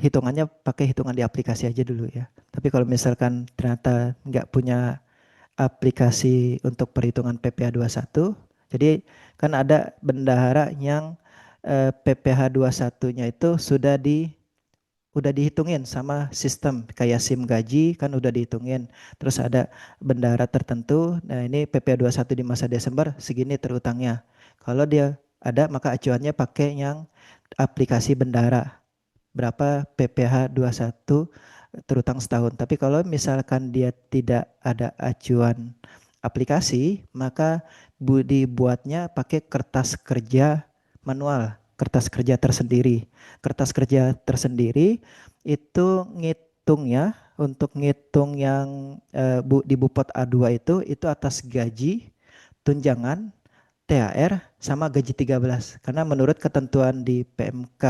hitungannya pakai hitungan di aplikasi aja dulu ya. Tapi kalau misalkan ternyata nggak punya aplikasi untuk perhitungan PPh 21, jadi kan ada bendahara yang PPh 21-nya itu udah dihitungin sama sistem kayak SIM gaji kan udah dihitungin. Terus ada bendahara tertentu, nah ini PPh 21 di masa Desember segini terutangnya. Kalau dia ada maka acuannya pakai yang aplikasi bendahara berapa PPh 21 terutang setahun. Tapi kalau misalkan dia tidak ada acuan aplikasi, maka dibuatnya pakai kertas kerja manual, kertas kerja tersendiri. Kertas kerja tersendiri itu ngitungnya untuk ngitung yang di Bupot A2 itu atas gaji, tunjangan, THR sama gaji 13. Karena menurut ketentuan di PMK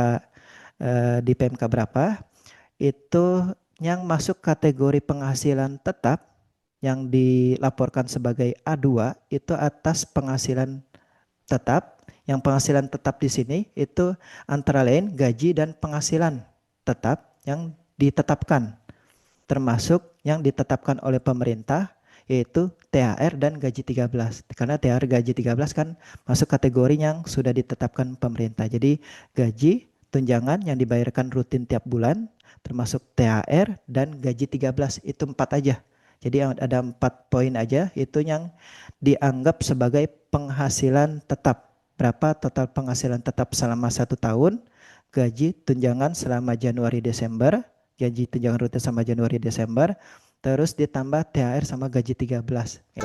berapa itu yang masuk kategori penghasilan tetap yang dilaporkan sebagai A2 itu atas penghasilan tetap. Yang penghasilan tetap di sini itu antara lain gaji dan penghasilan tetap yang ditetapkan, termasuk yang ditetapkan oleh pemerintah yaitu THR dan gaji 13. Karena THR gaji 13 kan masuk kategori yang sudah ditetapkan pemerintah. Jadi gaji, tunjangan yang dibayarkan rutin tiap bulan, termasuk THR dan gaji 13 itu empat aja. Jadi ada 4 poin aja itu yang dianggap sebagai penghasilan tetap. Berapa total penghasilan tetap selama 1 tahun, gaji tunjangan selama Januari Desember, gaji tunjangan rutin sama Januari Desember, terus ditambah THR sama gaji 13. Ya,